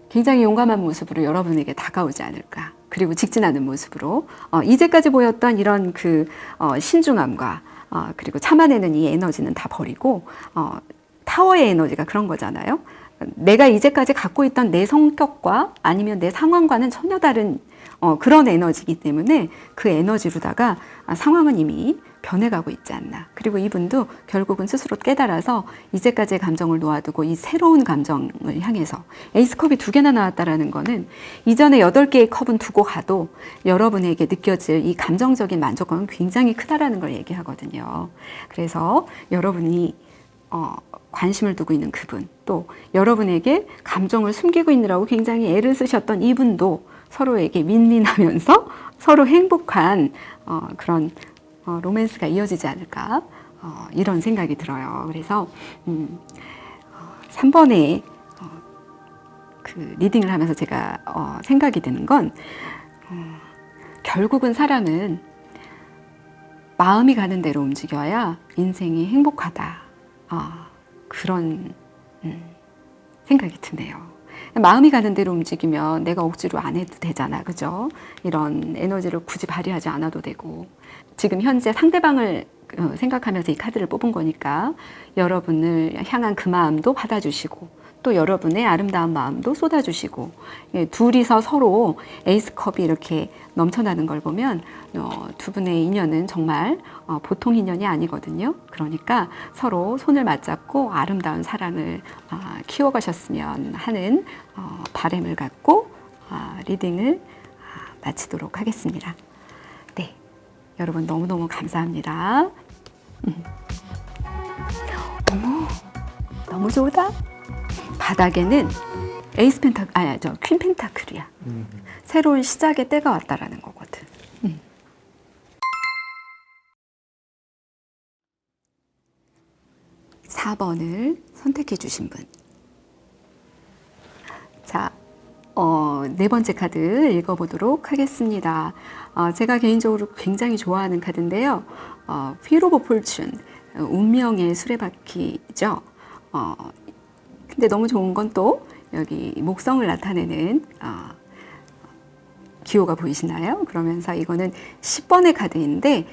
굉장히 용감한 모습으로 여러분에게 다가오지 않을까. 그리고 직진하는 모습으로 이제까지 보였던 이런 그 신중함과 그리고 참아내는 이 에너지는 다 버리고, 타워의 에너지가 그런 거잖아요. 내가 이제까지 갖고 있던 내 성격과 아니면 내 상황과는 전혀 다른 그런 에너지이기 때문에 그 에너지로다가 상황은 이미 변해가고 있지 않나. 그리고 이분도 결국은 스스로 깨달아서 이제까지의 감정을 놓아두고 이 새로운 감정을 향해서, 에이스컵이 2개나 나왔다라는 거는 이전에 8개의 컵은 두고 가도 여러분에게 느껴질 이 감정적인 만족감은 굉장히 크다라는 걸 얘기하거든요. 그래서 여러분이 관심을 두고 있는 그분, 또 여러분에게 감정을 숨기고 있느라고 굉장히 애를 쓰셨던 이분도 서로에게 윈윈하면서 서로 행복한 그런 로맨스가 이어지지 않을까, 이런 생각이 들어요. 그래서 3번에 그 리딩을 하면서 제가 생각이 드는 건, 결국은 사람은 마음이 가는 대로 움직여야 인생이 행복하다, 그런 생각이 드네요. 마음이 가는 대로 움직이면 내가 억지로 안 해도 되잖아, 그죠? 이런 에너지를 굳이 발휘하지 않아도 되고, 지금 현재 상대방을 생각하면서 이 카드를 뽑은 거니까 여러분을 향한 그 마음도 받아주시고, 또 여러분의 아름다운 마음도 쏟아주시고, 둘이서 서로 에이스컵이 이렇게 넘쳐나는 걸 보면 두 분의 인연은 정말 보통 인연이 아니거든요. 그러니까 서로 손을 맞잡고 아름다운 사랑을 키워가셨으면 하는 바람을 갖고 리딩을 마치도록 하겠습니다. 네, 여러분 너무너무 감사합니다. 어머, 너무 좋다. 바닥에는 에이스 퀸 펜타클이야. 새로운 시작의 때가 왔다라는 거거든. 4번을 선택해 주신 분. 자, 4번째 카드 읽어보도록 하겠습니다. 제가 개인적으로 굉장히 좋아하는 카드인데요. Wheel of Fortune, 운명의 수레바퀴죠. 근데 너무 좋은 건 또 여기 목성을 나타내는 기호가 보이시나요? 그러면서 이거는 10번의 카드인데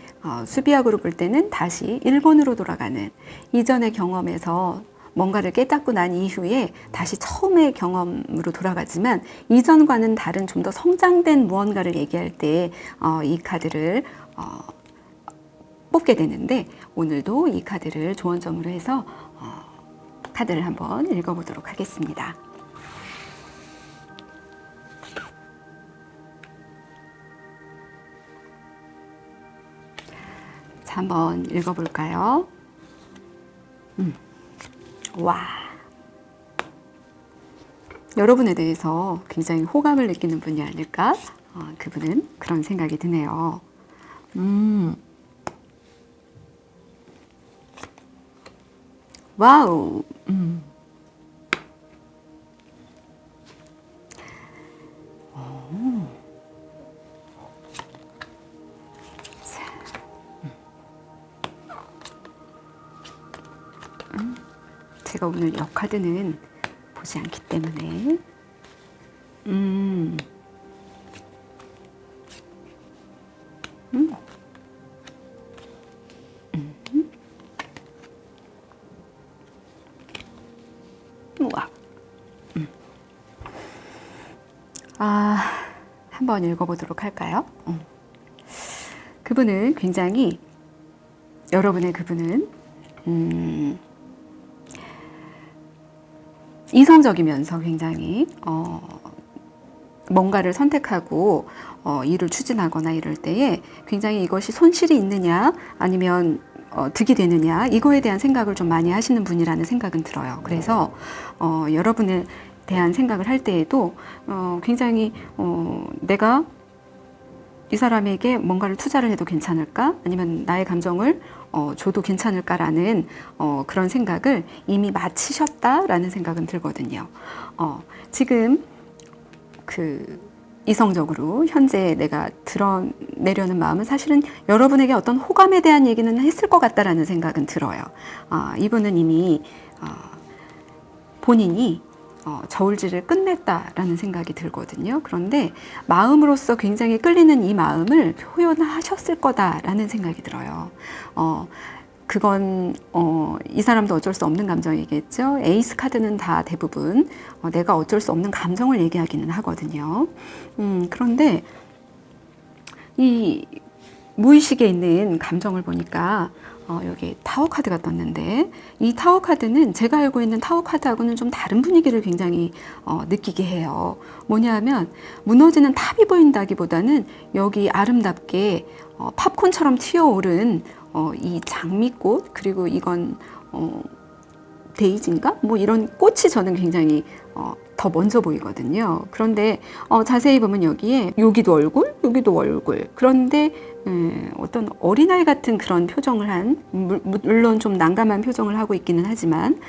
수비학으로 볼 때는 다시 1번으로 돌아가는, 이전의 경험에서 뭔가를 깨닫고 난 이후에 다시 처음의 경험으로 돌아가지만 이전과는 다른 좀 더 성장된 무언가를 얘기할 때 이 카드를 뽑게 되는데, 오늘도 이 카드를 조언점으로 해서 카드를 한번 읽어보도록 하겠습니다. 자, 한번 읽어볼까요? 와, 여러분에 대해서 굉장히 호감을 느끼는 분이 아닐까? 그분은 그런 생각이 드네요. 와우. 제가 오늘 역카드는 보지 않기 때문에 우와. 한번 읽어보도록 할까요? 그분은 굉장히, 여러분의 그분은 이성적이면서 굉장히 뭔가를 선택하고 일을 추진하거나 이럴 때에 굉장히 이것이 손실이 있느냐 아니면 득이 되느냐 이거에 대한 생각을 좀 많이 하시는 분이라는 생각은 들어요. 그래서 여러분에 대한 생각을 할 때에도 굉장히 내가 이 사람에게 뭔가를 투자를 해도 괜찮을까? 아니면 나의 감정을 줘도 괜찮을까라는 그런 생각을 이미 마치셨다라는 생각은 들거든요. 지금 이성적으로 현재 내가 드러내려는 마음은 사실은 여러분에게 어떤 호감에 대한 얘기는 했을 것 같다라는 생각은 들어요. 이분은 이미 본인이 저울질을 끝냈다라는 생각이 들거든요. 그런데 마음으로서 굉장히 끌리는 이 마음을 표현하셨을 거다라는 생각이 들어요. 그건 이 사람도 어쩔 수 없는 감정이겠죠. 에이스 카드는 다 대부분 내가 어쩔 수 없는 감정을 얘기하기는 하거든요. 그런데 이 무의식에 있는 감정을 보니까 여기 타워 카드가 떴는데, 이 타워 카드는 제가 알고 있는 타워 카드하고는 좀 다른 분위기를 굉장히 느끼게 해요. 뭐냐면 무너지는 탑이 보인다기보다는 여기 아름답게 팝콘처럼 튀어오른 이 장미꽃, 그리고 이건 데이지인가? 뭐 이런 꽃이 저는 굉장히 더 먼저 보이거든요. 그런데 자세히 보면 여기도 얼굴, 여기도 얼굴. 그런데 어떤 어린아이 같은 그런 표정을 한, 물론 좀 난감한 표정을 하고 있기는 하지만,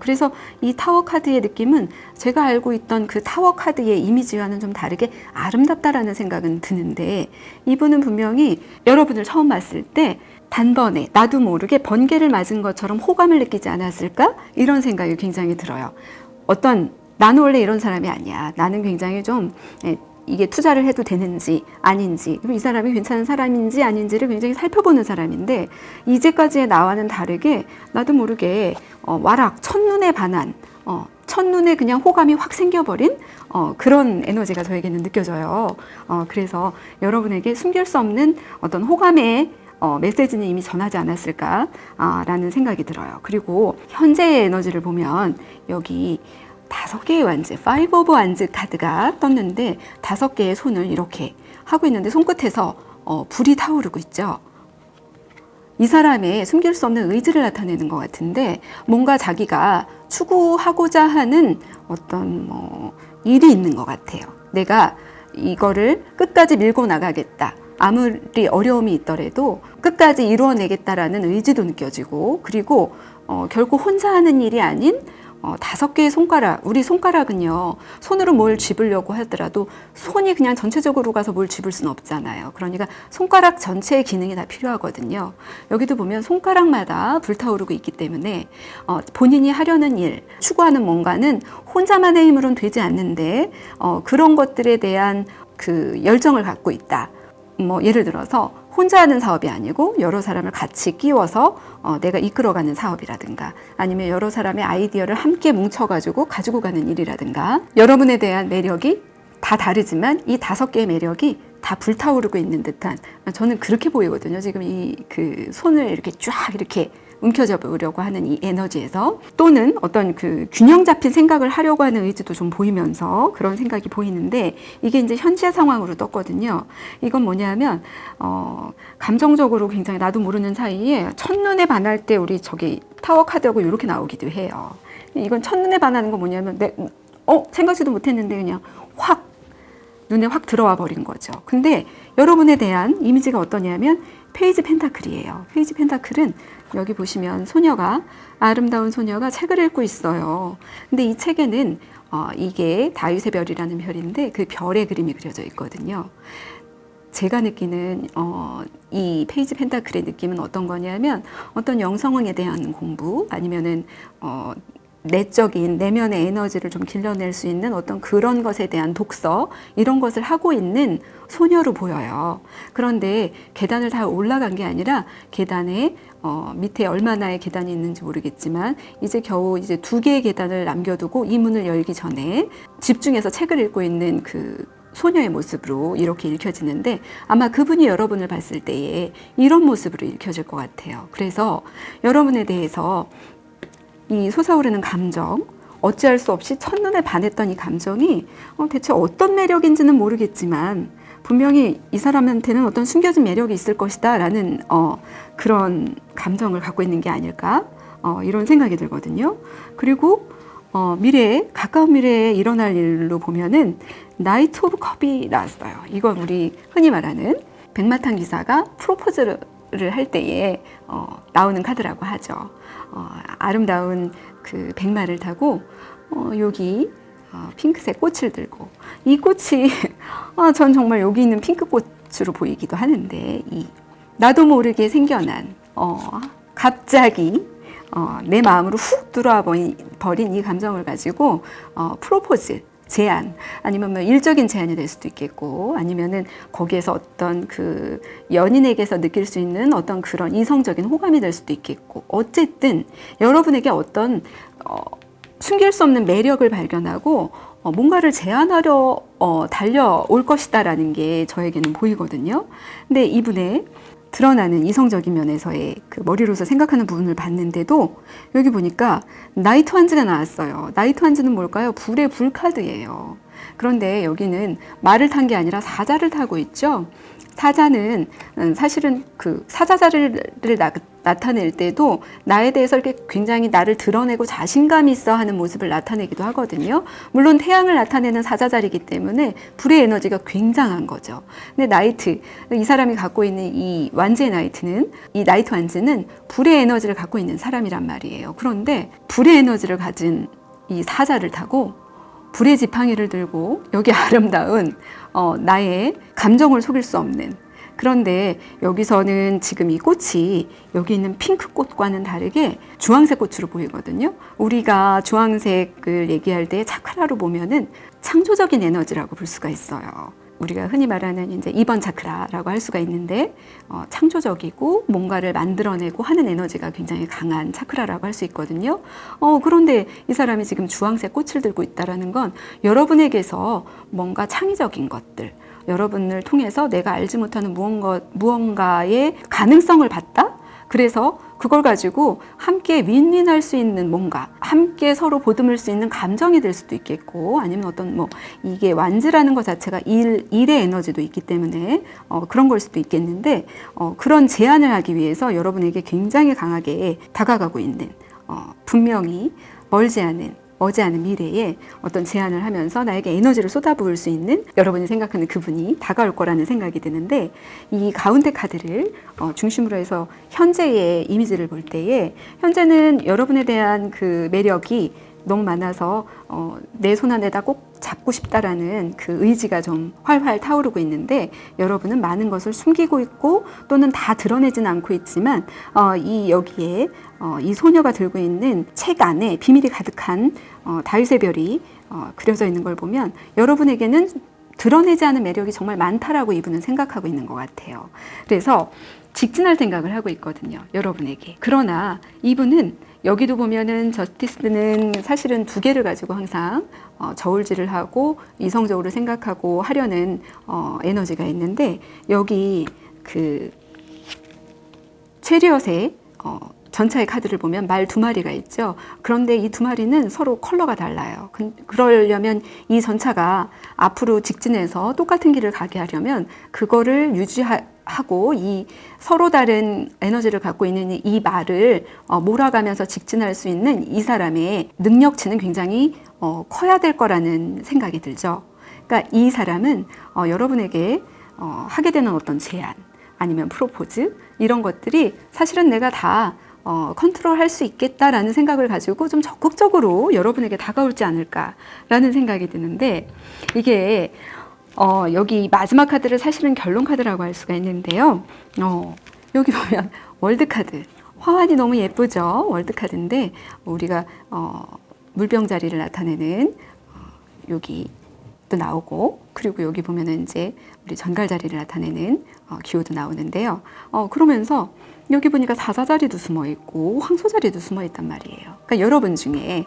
그래서 이 타워 카드의 느낌은 제가 알고 있던 그 타워 카드의 이미지와는 좀 다르게 아름답다라는 생각은 드는데, 이분은 분명히 여러분을 처음 봤을 때 단번에 나도 모르게 번개를 맞은 것처럼 호감을 느끼지 않았을까? 이런 생각이 굉장히 들어요. 나는 원래 이런 사람이 아니야. 나는 굉장히 좀 이게 투자를 해도 되는지 아닌지, 그리고 이 사람이 괜찮은 사람인지 아닌지를 굉장히 살펴보는 사람인데, 이제까지의 나와는 다르게 나도 모르게 와락, 첫눈에 반한, 첫눈에 그냥 호감이 확 생겨버린 그런 에너지가 저에게는 느껴져요. 그래서 여러분에게 숨길 수 없는 어떤 호감의 메시지는 이미 전하지 않았을까라는 생각이 들어요. 그리고 현재의 에너지를 보면 여기 5개의 완즈, 5 오브 완즈 카드가 떴는데 5개의 손을 이렇게 하고 있는데 손끝에서 불이 타오르고 있죠. 이 사람의 숨길 수 없는 의지를 나타내는 것 같은데, 뭔가 자기가 추구하고자 하는 어떤 일이 있는 것 같아요. 내가 이거를 끝까지 밀고 나가겠다. 아무리 어려움이 있더라도 끝까지 이루어내겠다라는 의지도 느껴지고, 그리고 결코 혼자 하는 일이 아닌 5개의 손가락, 우리 손가락은요, 손으로 뭘 쥐으려고 하더라도 손이 그냥 전체적으로 가서 뭘 쥐을 수는 없잖아요. 그러니까 손가락 전체의 기능이 다 필요하거든요. 여기도 보면 손가락마다 불타오르고 있기 때문에 본인이 하려는 일, 추구하는 뭔가는 혼자만의 힘으로는 되지 않는데 그런 것들에 대한 그 열정을 갖고 있다. 예를 들어서 혼자 하는 사업이 아니고 여러 사람을 같이 끼워서 내가 이끌어가는 사업이라든가, 아니면 여러 사람의 아이디어를 함께 뭉쳐가지고 가지고 가는 일이라든가, 여러분에 대한 매력이 다 다르지만 이 5개의 매력이 다 불타오르고 있는 듯한, 저는 그렇게 보이거든요. 지금 그 손을 이렇게 쫙 이렇게 움켜쥐어 보려고 하는 이 에너지에서, 또는 어떤 그 균형 잡힌 생각을 하려고 하는 의지도 좀 보이면서 그런 생각이 보이는데, 이게 이제 현재 상황으로 떴거든요. 이건 뭐냐면 감정적으로 굉장히 나도 모르는 사이에 첫눈에 반할 때 우리 저기 타워 카드하고 이렇게 나오기도 해요. 이건 첫눈에 반하는 건 뭐냐면 생각지도 못했는데 그냥 확 눈에 확 들어와 버린 거죠. 근데 여러분에 대한 이미지가 어떠냐면 페이지 펜타클이에요. 페이지 펜타클은 여기 보시면 아름다운 소녀가 책을 읽고 있어요. 근데 이 책에는 이게 다윗의 별이라는 별인데 그 별의 그림이 그려져 있거든요. 제가 느끼는 이 페이지 펜타클의 느낌은 어떤 거냐면 어떤 영성에 대한 공부 아니면은 내적인 내면의 에너지를 좀 길러낼 수 있는 어떤 그런 것에 대한 독서 이런 것을 하고 있는 소녀로 보여요. 그런데 계단을 다 올라간 게 아니라 계단에 밑에 얼마나의 계단이 있는지 모르겠지만 이제 겨우 이제 2개의 계단을 남겨두고 이 문을 열기 전에 집중해서 책을 읽고 있는 그 소녀의 모습으로 이렇게 읽혀지는데 아마 그분이 여러분을 봤을 때에 이런 모습으로 읽혀질 것 같아요. 그래서 여러분에 대해서 이 솟아오르는 감정, 어찌할 수 없이 첫눈에 반했던 이 감정이 대체 어떤 매력인지는 모르겠지만 분명히 이 사람한테는 어떤 숨겨진 매력이 있을 것이다 라는 그런 감정을 갖고 있는 게 아닐까 이런 생각이 들거든요. 그리고 가까운 미래에 일어날 일로 보면은 나이트 오브 컵이 나왔어요. 이건 우리 흔히 말하는 백마탄 기사가 프로포즈를 할 때에 나오는 카드라고 하죠. 아름다운 그 백마를 타고 여기 핑크색 꽃을 들고 이 꽃이 전 정말 여기 있는 핑크꽃으로 보이기도 하는데 나도 모르게 생겨난 갑자기 내 마음으로 훅 들어와 버린 이 감정을 가지고 프로포즈 제안 아니면 뭐 일적인 제안이 될 수도 있겠고 아니면은 거기에서 어떤 그 연인에게서 느낄 수 있는 어떤 그런 이성적인 호감이 될 수도 있겠고 어쨌든 여러분에게 어떤 숨길 수 없는 매력을 발견하고 뭔가를 제안하려 달려올 것이다라는 게 저에게는 보이거든요. 근데 이분의 드러나는 이성적인 면에서의 그 머리로서 생각하는 부분을 봤는데도 여기 보니까 나이트 환즈가 나왔어요. 나이트 환즈는 뭘까요? 불의 불 카드예요. 그런데 여기는 말을 탄 게 아니라 사자를 타고 있죠. 사자는 사실은 그 사자자를 나타낼 때도 나에 대해서 이렇게 굉장히 나를 드러내고 자신감이 있어 하는 모습을 나타내기도 하거든요. 물론 태양을 나타내는 사자자리이기 때문에 불의 에너지가 굉장한 거죠. 근데 이 사람이 갖고 있는 이 완즈의 이 나이트 완즈는 불의 에너지를 갖고 있는 사람이란 말이에요. 그런데 불의 에너지를 가진 이 사자를 타고 불의 지팡이를 들고 여기 아름다운 나의 감정을 속일 수 없는 그런데 여기서는 지금 이 꽃이 여기 있는 핑크 꽃과는 다르게 주황색 꽃으로 보이거든요. 우리가 주황색을 얘기할 때 차크라로 보면은 창조적인 에너지라고 볼 수가 있어요. 우리가 흔히 말하는 이제 2번 차크라라고 할 수가 있는데 창조적이고 뭔가를 만들어내고 하는 에너지가 굉장히 강한 차크라라고 할 수 있거든요. 그런데 이 사람이 지금 주황색 꽃을 들고 있다라는 건 여러분에게서 뭔가 창의적인 것들, 여러분을 통해서 내가 알지 못하는 무언가의 가능성을 봤다? 그래서 그걸 가지고 함께 윈윈할 수 있는 뭔가, 함께 서로 보듬을 수 있는 감정이 될 수도 있겠고, 아니면 어떤 이게 완즈라는 것 자체가 일의 에너지도 있기 때문에 그런 걸 수도 있겠는데, 그런 제안을 하기 위해서 여러분에게 굉장히 강하게 다가가고 있는, 분명히 머지않은 미래에 어떤 제안을 하면서 나에게 에너지를 쏟아부을 수 있는 여러분이 생각하는 그분이 다가올 거라는 생각이 드는데, 이 가운데 카드를 중심으로 해서 현재의 이미지를 볼 때에 현재는 여러분에 대한 그 매력이 너무 많아서 내 손 안에다 꼭 잡고 싶다라는 그 의지가 좀 활활 타오르고 있는데, 여러분은 많은 것을 숨기고 있고 또는 다 드러내지는 않고 있지만 여기에 이 소녀가 들고 있는 책 안에 비밀이 가득한 다윗의 별이 그려져 있는 걸 보면 여러분에게는 드러내지 않은 매력이 정말 많다라고 이분은 생각하고 있는 것 같아요. 그래서 직진할 생각을 하고 있거든요, 여러분에게. 그러나 이분은 여기도 보면은 저스티스는 사실은 2개를 가지고 항상 저울질을 하고 이성적으로 생각하고 하려는 에너지가 있는데, 여기 그 체리엇의 전차의 카드를 보면 말 2마리가 있죠. 그런데 이 2마리는 서로 컬러가 달라요. 그러려면 이 전차가 앞으로 직진해서 똑같은 길을 가게 하려면 그거를 유지하고 이 서로 다른 에너지를 갖고 있는 이 말을 몰아가면서 직진할 수 있는 이 사람의 능력치는 굉장히 커야 될 거라는 생각이 들죠. 그러니까 이 사람은 여러분에게 하게 되는 어떤 제안 아니면 프로포즈 이런 것들이 사실은 내가 다 컨트롤할 수 있겠다라는 생각을 가지고 좀 적극적으로 여러분에게 다가올지 않을까라는 생각이 드는데 이게 여기 마지막 카드를 사실은 결론 카드라고 할 수가 있는데요. 여기 보면 월드 카드 화환이 너무 예쁘죠. 월드 카드인데 우리가 물병자리를 나타내는 여기 또 나오고 그리고 여기 보면은 이제 우리 전갈자리를 나타내는 기호도 나오는데요. 그러면서 여기 보니까 사자자리도 숨어 있고 황소자리도 숨어 있단 말이에요. 그러니까 여러분 중에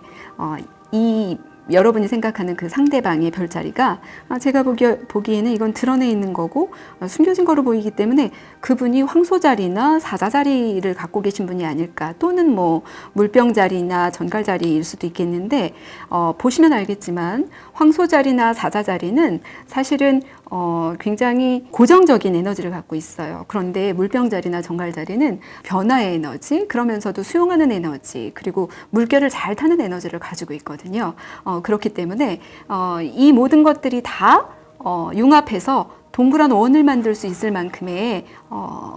이 여러분이 생각하는 그 상대방의 별자리가 제가 보기에는 이건 드러내 있는 거고 숨겨진 거로 보이기 때문에 그분이 황소자리나 사자자리를 갖고 계신 분이 아닐까 또는 뭐 물병자리나 전갈자리일 수도 있겠는데 보시면 알겠지만 황소자리나 사자자리는 사실은 굉장히 고정적인 에너지를 갖고 있어요. 그런데 물병자리나 전갈자리는 변화의 에너지, 그러면서도 수용하는 에너지, 그리고 물결을 잘 타는 에너지를 가지고 있거든요. 그렇기 때문에 이 모든 것들이 다 융합해서 동그란 원을 만들 수 있을 만큼의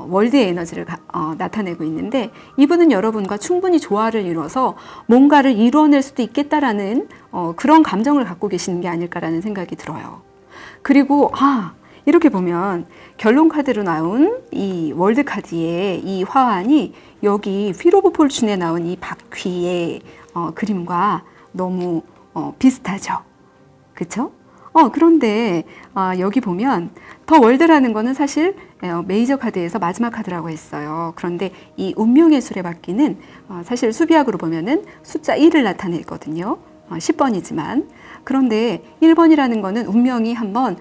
월드의 에너지를 나타내고 있는데 이분은 여러분과 충분히 조화를 이뤄서 뭔가를 이루어낼 수도 있겠다라는 그런 감정을 갖고 계시는 게 아닐까라는 생각이 들어요. 그리고 이렇게 보면 결론 카드로 나온 이 월드 카드의 이 화환이 여기 휠 오브 폴춘에 나온 이 바퀴의 그림과 너무 비슷하죠. 그렇죠? 그런데 여기 보면 더 월드라는 거는 사실 메이저 카드에서 마지막 카드라고 했어요. 그런데 이 운명의 수레바퀴는 사실 수비학으로 보면은 숫자 1을 나타내거든요. 10번이지만 그런데 1번이라는 거는 운명이 한번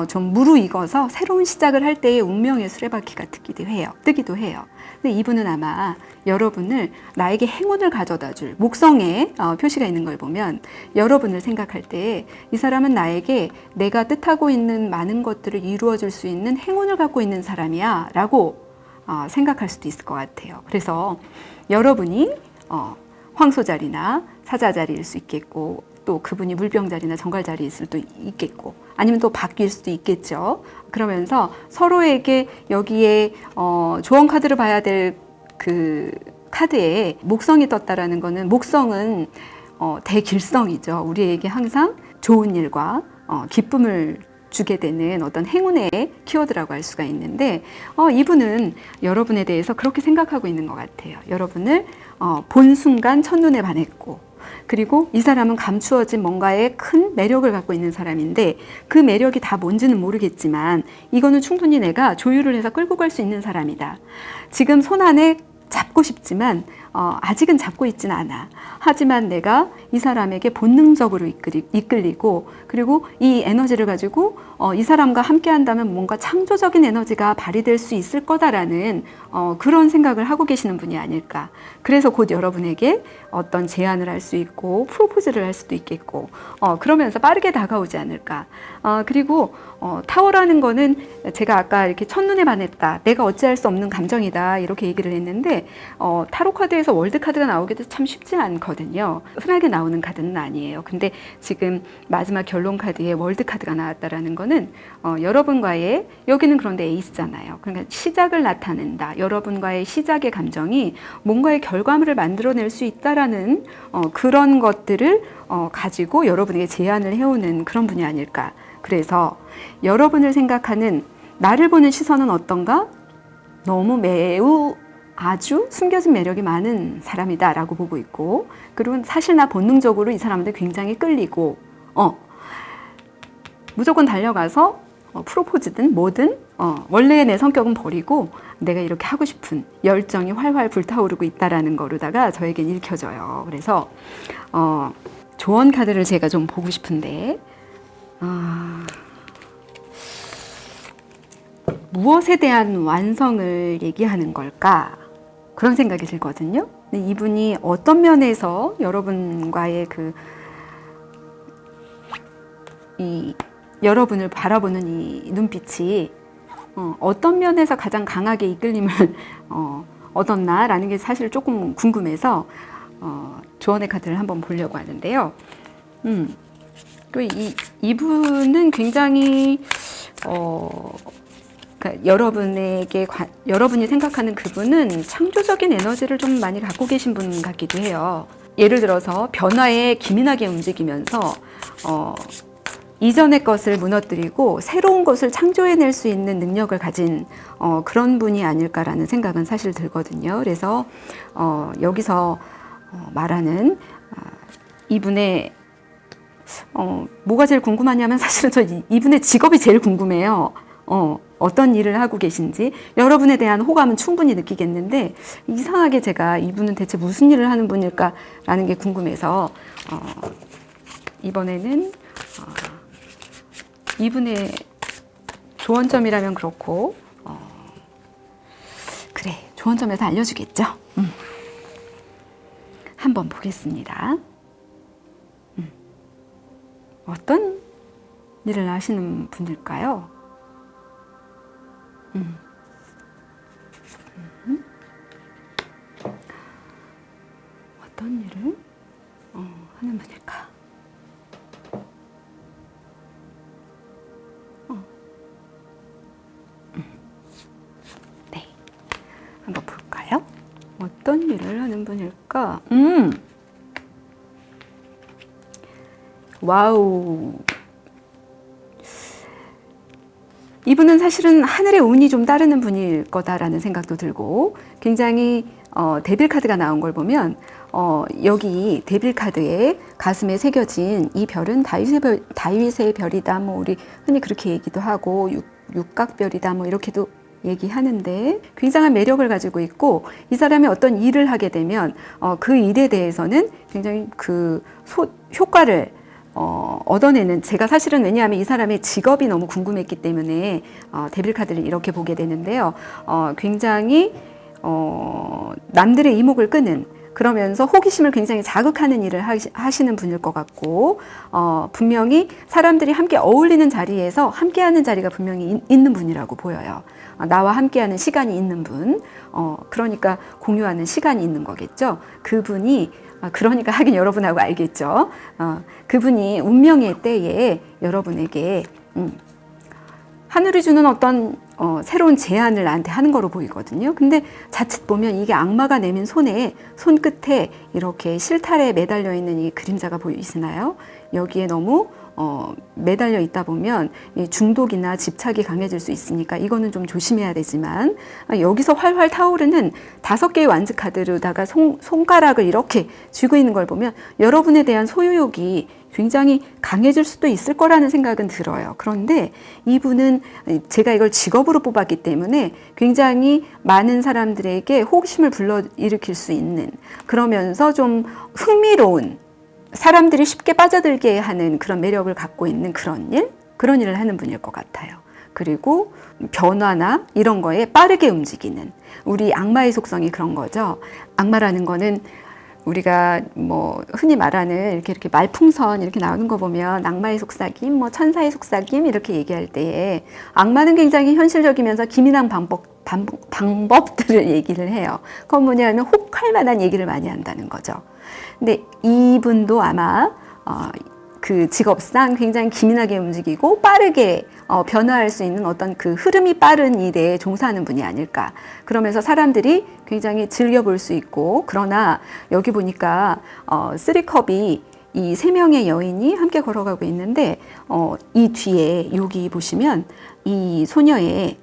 좀 무르익어서 새로운 시작을 할 때의 운명의 수레바퀴가 뜨기도 해요. 근데 이분은 아마 여러분을 나에게 행운을 가져다 줄 목성에 표시가 있는 걸 보면 여러분을 생각할 때 이 사람은 나에게 내가 뜻하고 있는 많은 것들을 이루어 줄 수 있는 행운을 갖고 있는 사람이야 라고 생각할 수도 있을 것 같아요. 그래서 여러분이 황소자리나 사자자리일 수 있겠고 또 그분이 물병자리나 전갈자리일 수도 있겠고 아니면 또 바뀔 수도 있겠죠. 그러면서 서로에게 여기에 조언 카드를 봐야 될 그 카드에 목성이 떴다라는 거는 목성은 대길성이죠. 우리에게 항상 좋은 일과 기쁨을 주게 되는 어떤 행운의 키워드라고 할 수가 있는데 이분은 여러분에 대해서 그렇게 생각하고 있는 것 같아요. 여러분을 본 순간 첫눈에 반했고 그리고 이 사람은 감추어진 뭔가의 큰 매력을 갖고 있는 사람인데 그 매력이 다 뭔지는 모르겠지만 이거는 충분히 내가 조율을 해서 끌고 갈 수 있는 사람이다. 지금 손 안에 잡고 싶지만 아직은 잡고 있지는 않아. 하지만 내가 이 사람에게 본능적으로 이끌리고 그리고 이 에너지를 가지고 이 사람과 함께 한다면 뭔가 창조적인 에너지가 발휘될 수 있을 거다라는 그런 생각을 하고 계시는 분이 아닐까. 그래서 곧 여러분에게 어떤 제안을 할 수 있고 프로포즈를 할 수도 있겠고 그러면서 빠르게 다가오지 않을까. 그리고 타워라는 거는 제가 아까 이렇게 첫눈에 반했다. 내가 어찌할 수 없는 감정이다. 이렇게 얘기를 했는데 타로 카드에서 월드 카드가 나오기도 참 쉽지 않거든요. 흔하게 나오는 카드는 아니에요. 근데 지금 마지막 결론 카드에 월드 카드가 나왔다라는 거는 여러분과의 여기는 그런데 에이스잖아요. 그러니까 시작을 나타낸다. 여러분과의 시작의 감정이 뭔가의 결과물을 만들어낼 수 있다라는 그런 것들을 가지고 여러분에게 제안을 해오는 그런 분이 아닐까. 그래서 여러분을 생각하는 나를 보는 시선은 어떤가? 너무 매우 아주 숨겨진 매력이 많은 사람이다 라고 보고 있고 그리고 사실 나 본능적으로 이 사람한테 굉장히 끌리고 무조건 달려가서 프로포즈든 뭐든 원래의 내 성격은 버리고 내가 이렇게 하고 싶은 열정이 활활 불타오르고 있다라는 거로다가 저에겐 읽혀져요. 그래서 조언 카드를 제가 좀 보고 싶은데 무엇에 대한 완성을 얘기하는 걸까? 그런 생각이 들거든요. 근데 이분이 어떤 면에서 여러분과의 여러분을 바라보는 이 눈빛이 어떤 면에서 가장 강하게 이끌림을 얻었나라는 게 사실 조금 궁금해서 조언의 카드를 한번 보려고 하는데요. 그리고 이분은 굉장히 그러니까 여러분이 생각하는 그분은 창조적인 에너지를 좀 많이 갖고 계신 분 같기도 해요. 예를 들어서 변화에 기민하게 움직이면서 이전의 것을 무너뜨리고 새로운 것을 창조해낼 수 있는 능력을 가진 그런 분이 아닐까라는 생각은 사실 들거든요. 그래서 여기서 말하는 이분의 뭐가 제일 궁금하냐면 사실은 저 이분의 직업이 제일 궁금해요. 어떤 일을 하고 계신지. 여러분에 대한 호감은 충분히 느끼겠는데 이상하게 제가 이분은 대체 무슨 일을 하는 분일까라는 게 궁금해서 이번에는 이분의 조언점이라면 그렇고 그래, 조언점에서 알려주겠죠. 한번 보겠습니다. 어떤 일을 하시는 분일까요? 어떤 일을 하는 분일까? 네, 한번 볼까요? 어떤 일을 하는 분일까? 와우. 이분은 사실은 하늘의 운이 좀 따르는 분일 거다라는 생각도 들고 굉장히 데빌 카드가 나온 걸 보면 여기 데빌 카드에 가슴에 새겨진 이 별은 다윗의 별이다. 뭐 우리 흔히 그렇게 얘기도 하고 육각별이다. 뭐 이렇게도 얘기하는데 굉장한 매력을 가지고 있고 이 사람이 어떤 일을 하게 되면 그 일에 대해서는 굉장히 그 효과를 얻어내는, 제가 사실은 왜냐하면 이 사람의 직업이 너무 궁금했기 때문에 데빌 카드를 이렇게 보게 되는데요. 굉장히 남들의 이목을 끄는, 그러면서 호기심을 굉장히 자극하는 일을 하시는 분일 것 같고 분명히 사람들이 함께 어울리는 자리에서 함께하는 자리가 분명히 있는 분이라고 보여요. 나와 함께하는 시간이 있는 분, 그러니까 공유하는 시간이 있는 거겠죠. 그분이 그러니까 하긴 여러분하고 알겠죠. 그분이 운명의 때에 여러분에게 하늘이 주는 어떤 새로운 제안을 나한테 하는 거로 보이거든요. 근데 자칫 보면 이게 악마가 내민 손끝에 이렇게 실타래에 매달려 있는 이 그림자가 보이시나요? 여기에 너무 매달려 있다 보면 중독이나 집착이 강해질 수 있으니까 이거는 좀 조심해야 되지만 여기서 활활 타오르는 5개의 완즈 카드로다가 손가락을 이렇게 쥐고 있는 걸 보면 여러분에 대한 소유욕이 굉장히 강해질 수도 있을 거라는 생각은 들어요. 그런데 이분은 제가 이걸 직업으로 뽑았기 때문에 굉장히 많은 사람들에게 호기심을 불러일으킬 수 있는, 그러면서 좀 흥미로운, 사람들이 쉽게 빠져들게 하는 그런 매력을 갖고 있는 그런 일을 하는 분일 것 같아요. 그리고 변화나 이런 거에 빠르게 움직이는, 우리 악마의 속성이 그런 거죠. 악마라는 거는 우리가 뭐 흔히 말하는 이렇게 말풍선 이렇게 나오는 거 보면 악마의 속삭임, 뭐 천사의 속삭임 이렇게 얘기할 때에 악마는 굉장히 현실적이면서 기민한 방법들을 얘기를 해요. 그건 뭐냐면 혹할 만한 얘기를 많이 한다는 거죠. 근데 이분도 아마 그 직업상 굉장히 기민하게 움직이고 빠르게 변화할 수 있는 어떤 그 흐름이 빠른 일에 종사하는 분이 아닐까. 그러면서 사람들이 굉장히 즐겨볼 수 있고, 그러나 여기 보니까 3컵이 이 3명의 여인이 함께 걸어가고 있는데 이 뒤에 여기 보시면 이 소녀의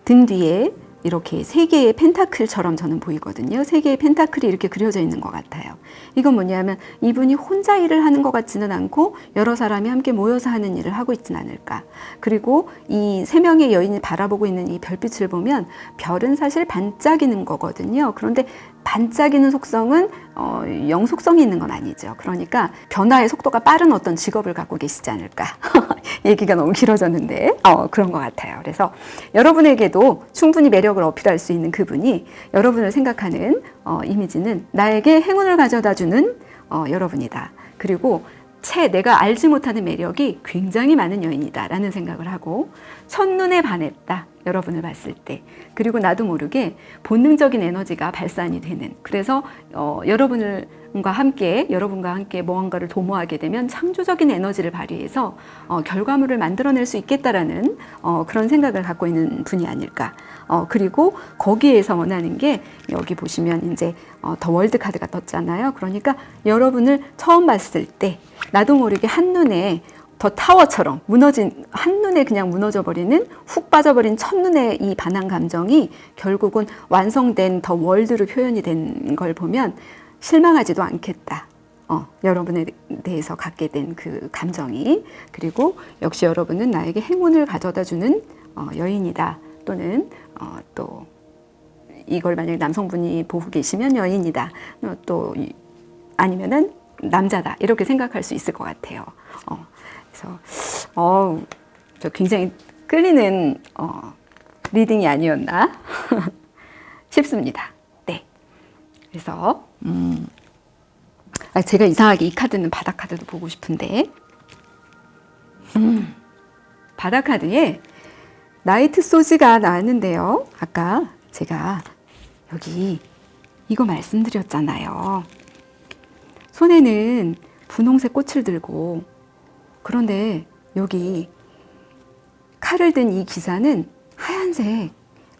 등 뒤에 이렇게 3개의 펜타클처럼 저는 보이거든요. 3개의 펜타클이 이렇게 그려져 있는 것 같아요. 이건 뭐냐면 이분이 혼자 일을 하는 것 같지는 않고 여러 사람이 함께 모여서 하는 일을 하고 있지는 않을까. 그리고 이 3명의 여인이 바라보고 있는 이 별빛을 보면 별은 사실 반짝이는 거거든요. 그런데 반짝이는 속성은 영속성이 있는 건 아니죠. 그러니까 변화의 속도가 빠른 어떤 직업을 갖고 계시지 않을까. 얘기가 너무 길어졌는데 그런 것 같아요. 그래서 여러분에게도 충분히 매력을 어필할 수 있는 그분이 여러분을 생각하는 이미지는 나에게 행운을 가져다주는 여러분이다. 그리고 내가 알지 못하는 매력이 굉장히 많은 여인이다 라는 생각을 하고 첫눈에 반했다. 여러분을 봤을 때. 그리고 나도 모르게 본능적인 에너지가 발산이 되는. 그래서 여러분과 함께 무언가를 도모하게 되면 창조적인 에너지를 발휘해서 결과물을 만들어낼 수 있겠다라는 그런 생각을 갖고 있는 분이 아닐까. 그리고 거기에서 원하는 게 여기 보시면 이제 더 월드 카드가 떴잖아요. 그러니까 여러분을 처음 봤을 때 나도 모르게 한눈에 더 타워처럼 한눈에 그냥 무너져버리는, 훅 빠져버린 첫눈의 이 반한 감정이 결국은 완성된 더 월드로 표현이 된 걸 보면 실망하지도 않겠다. 여러분에 대해서 갖게 된 그 감정이. 그리고 역시 여러분은 나에게 행운을 가져다 주는 여인이다. 또는 또 이걸 만약에 남성분이 보고 계시면 여인이다. 또 아니면은 남자다. 이렇게 생각할 수 있을 것 같아요. 그래서 저 굉장히 끌리는 리딩이 아니었나 싶습니다. 네. 그래서 제가 이상하게 이 카드는 바닥 카드도 보고 싶은데 바닥 카드에 나이트 소즈가 나왔는데요. 아까 제가 여기 이거 말씀드렸잖아요. 손에는 분홍색 꽃을 들고, 그런데 여기 칼을 든 이 기사는 하얀색,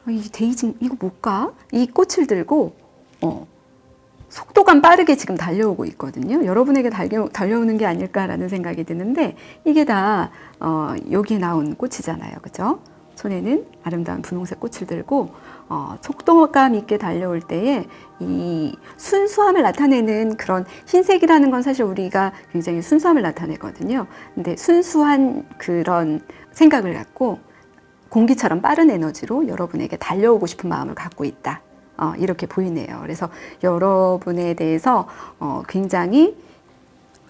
이 데이지 이거 뭘까? 이 꽃을 들고 속도감 빠르게 지금 달려오고 있거든요. 여러분에게 달려오는 게 아닐까라는 생각이 드는데, 이게 다 여기에 나온 꽃이잖아요. 그죠? 손에는 아름다운 분홍색 꽃을 들고 속도감 있게 달려올 때에 이 순수함을 나타내는 그런 흰색이라는 건 사실 우리가 굉장히 순수함을 나타내거든요. 근데 순수한 그런 생각을 갖고 공기처럼 빠른 에너지로 여러분에게 달려오고 싶은 마음을 갖고 있다. 이렇게 보이네요. 그래서 여러분에 대해서 굉장히,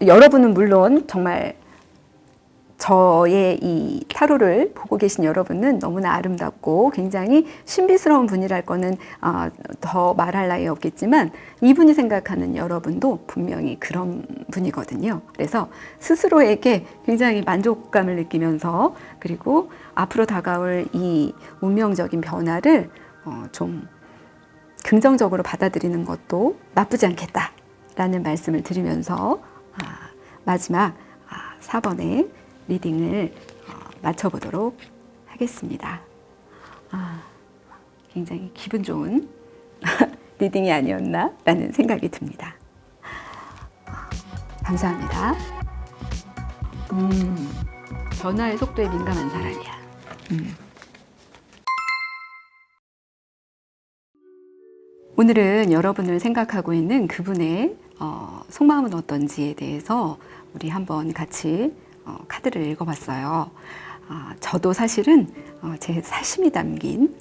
여러분은 물론 정말 저의 이 타로를 보고 계신 여러분은 너무나 아름답고 굉장히 신비스러운 분이랄 거는 더 말할 나위 없겠지만, 이분이 생각하는 여러분도 분명히 그런 분이거든요. 그래서 스스로에게 굉장히 만족감을 느끼면서, 그리고 앞으로 다가올 이 운명적인 변화를 좀 긍정적으로 받아들이는 것도 나쁘지 않겠다라는 말씀을 드리면서 마지막 4번의 리딩을 마쳐보도록 하겠습니다. 굉장히 기분 좋은 리딩이 아니었나 라는 생각이 듭니다. 감사합니다. 변화의 속도에 민감한 사람이야. 오늘은 여러분을 생각하고 있는 그분의 속마음은 어떤지에 대해서 우리 한번 같이 카드를 읽어봤어요. 저도 사실은 제 사심이 담긴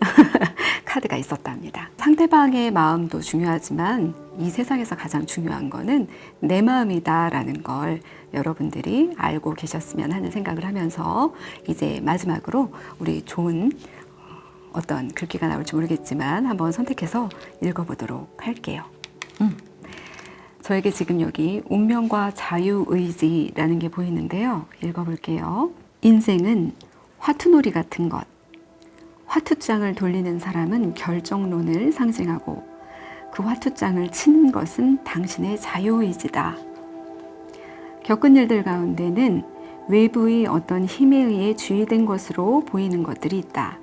카드가 있었답니다. 상대방의 마음도 중요하지만 이 세상에서 가장 중요한 거는 내 마음이다라는 걸 여러분들이 알고 계셨으면 하는 생각을 하면서, 이제 마지막으로 우리 좋은 어떤 글귀가 나올지 모르겠지만 한번 선택해서 읽어보도록 할게요. 저에게 지금 여기 운명과 자유의지라는 게 보이는데요. 읽어볼게요. 인생은 화투놀이 같은 것. 화투장을 돌리는 사람은 결정론을 상징하고 그 화투장을 치는 것은 당신의 자유의지다. 겪은 일들 가운데는 외부의 어떤 힘에 의해 주의된 것으로 보이는 것들이 있다.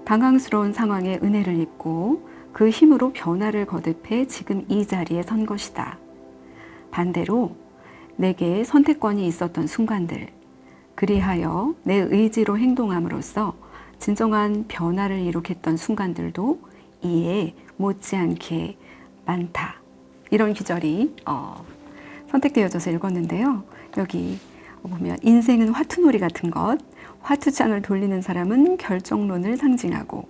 당황스러운 상황에 은혜를 입고 그 힘으로 변화를 거듭해 지금 이 자리에 선 것이다. 반대로 내게 선택권이 있었던 순간들, 그리하여 내 의지로 행동함으로써 진정한 변화를 이룩했던 순간들도 이에 못지않게 많다. 이런 기절이 선택되어져서 읽었는데요. 여기 보면 인생은 화투놀이 같은 것, 화투장을 돌리는 사람은 결정론을 상징하고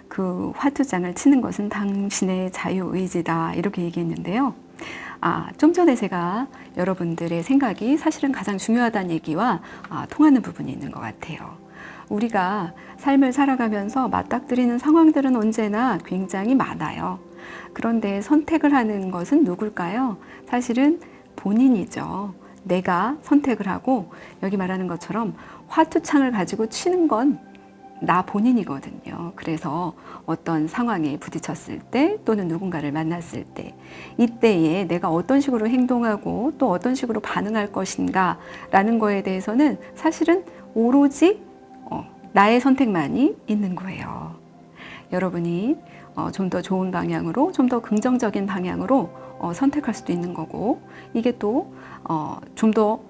그 화투장을 치는 것은 당신의 자유의지다. 이렇게 얘기했는데요. 좀 전에 제가 여러분들의 생각이 사실은 가장 중요하다는 얘기와 통하는 부분이 있는 것 같아요. 우리가 삶을 살아가면서 맞닥뜨리는 상황들은 언제나 굉장히 많아요. 그런데 선택을 하는 것은 누굴까요? 사실은 본인이죠. 내가 선택을 하고, 여기 말하는 것처럼 화투창을 가지고 치는 건 나 본인이거든요. 그래서 어떤 상황에 부딪혔을 때 또는 누군가를 만났을 때 이때에 내가 어떤 식으로 행동하고 또 어떤 식으로 반응할 것인가 라는 거에 대해서는 사실은 오로지 나의 선택만이 있는 거예요. 여러분이 좀 더 좋은 방향으로, 좀 더 긍정적인 방향으로 선택할 수도 있는 거고, 이게 또 좀 더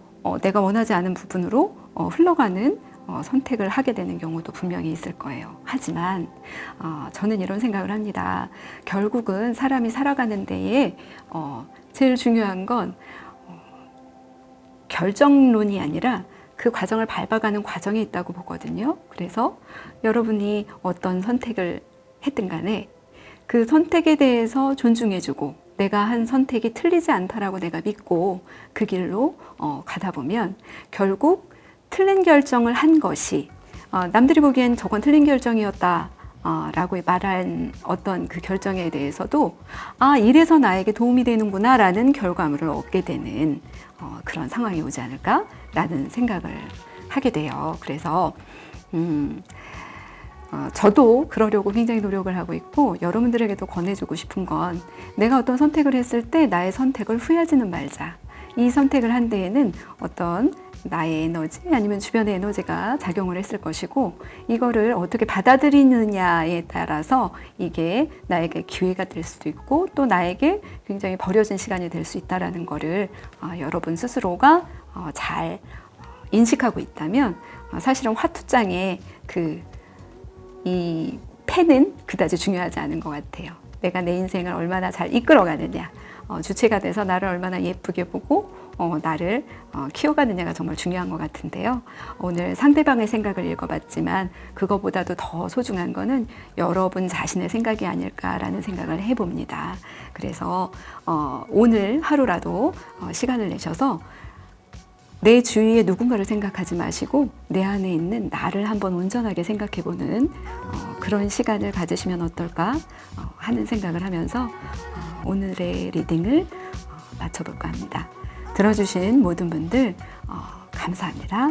내가 원하지 않은 부분으로 흘러가는 선택을 하게 되는 경우도 분명히 있을 거예요. 하지만 저는 이런 생각을 합니다. 결국은 사람이 살아가는 데에 제일 중요한 건 결정론이 아니라 그 과정을 밟아가는 과정이 있다고 보거든요. 그래서 여러분이 어떤 선택을 했든 간에 그 선택에 대해서 존중해주고 내가 한 선택이 틀리지 않다라고 내가 믿고 그 길로 가다 보면 결국 틀린 결정을 한 것이 남들이 보기엔 저건 틀린 결정이었다 라고 말한 어떤 그 결정에 대해서도 이래서 나에게 도움이 되는구나 라는 결과물을 얻게 되는 그런 상황이 오지 않을까 라는 생각을 하게 돼요. 그래서 저도 그러려고 굉장히 노력을 하고 있고, 여러분들에게도 권해주고 싶은 건 내가 어떤 선택을 했을 때 나의 선택을 후회하지는 말자. 이 선택을 한 데에는 어떤 나의 에너지 아니면 주변의 에너지가 작용을 했을 것이고, 이거를 어떻게 받아들이느냐에 따라서 이게 나에게 기회가 될 수도 있고 또 나에게 굉장히 버려진 시간이 될 수 있다는 거를 여러분 스스로가 잘 인식하고 있다면 사실은 화투장에 이 펜은 그다지 중요하지 않은 것 같아요. 내가 내 인생을 얼마나 잘 이끌어가느냐, 주체가 돼서 나를 얼마나 예쁘게 보고 나를 키워가느냐가 정말 중요한 것 같은데요. 오늘 상대방의 생각을 읽어봤지만 그거보다도 더 소중한 거는 여러분 자신의 생각이 아닐까라는 생각을 해봅니다. 그래서 오늘 하루라도 시간을 내셔서 내 주위에 누군가를 생각하지 마시고 내 안에 있는 나를 한번 온전하게 생각해보는 그런 시간을 가지시면 어떨까 하는 생각을 하면서 오늘의 리딩을 마쳐볼까 합니다. 들어주신 모든 분들 감사합니다.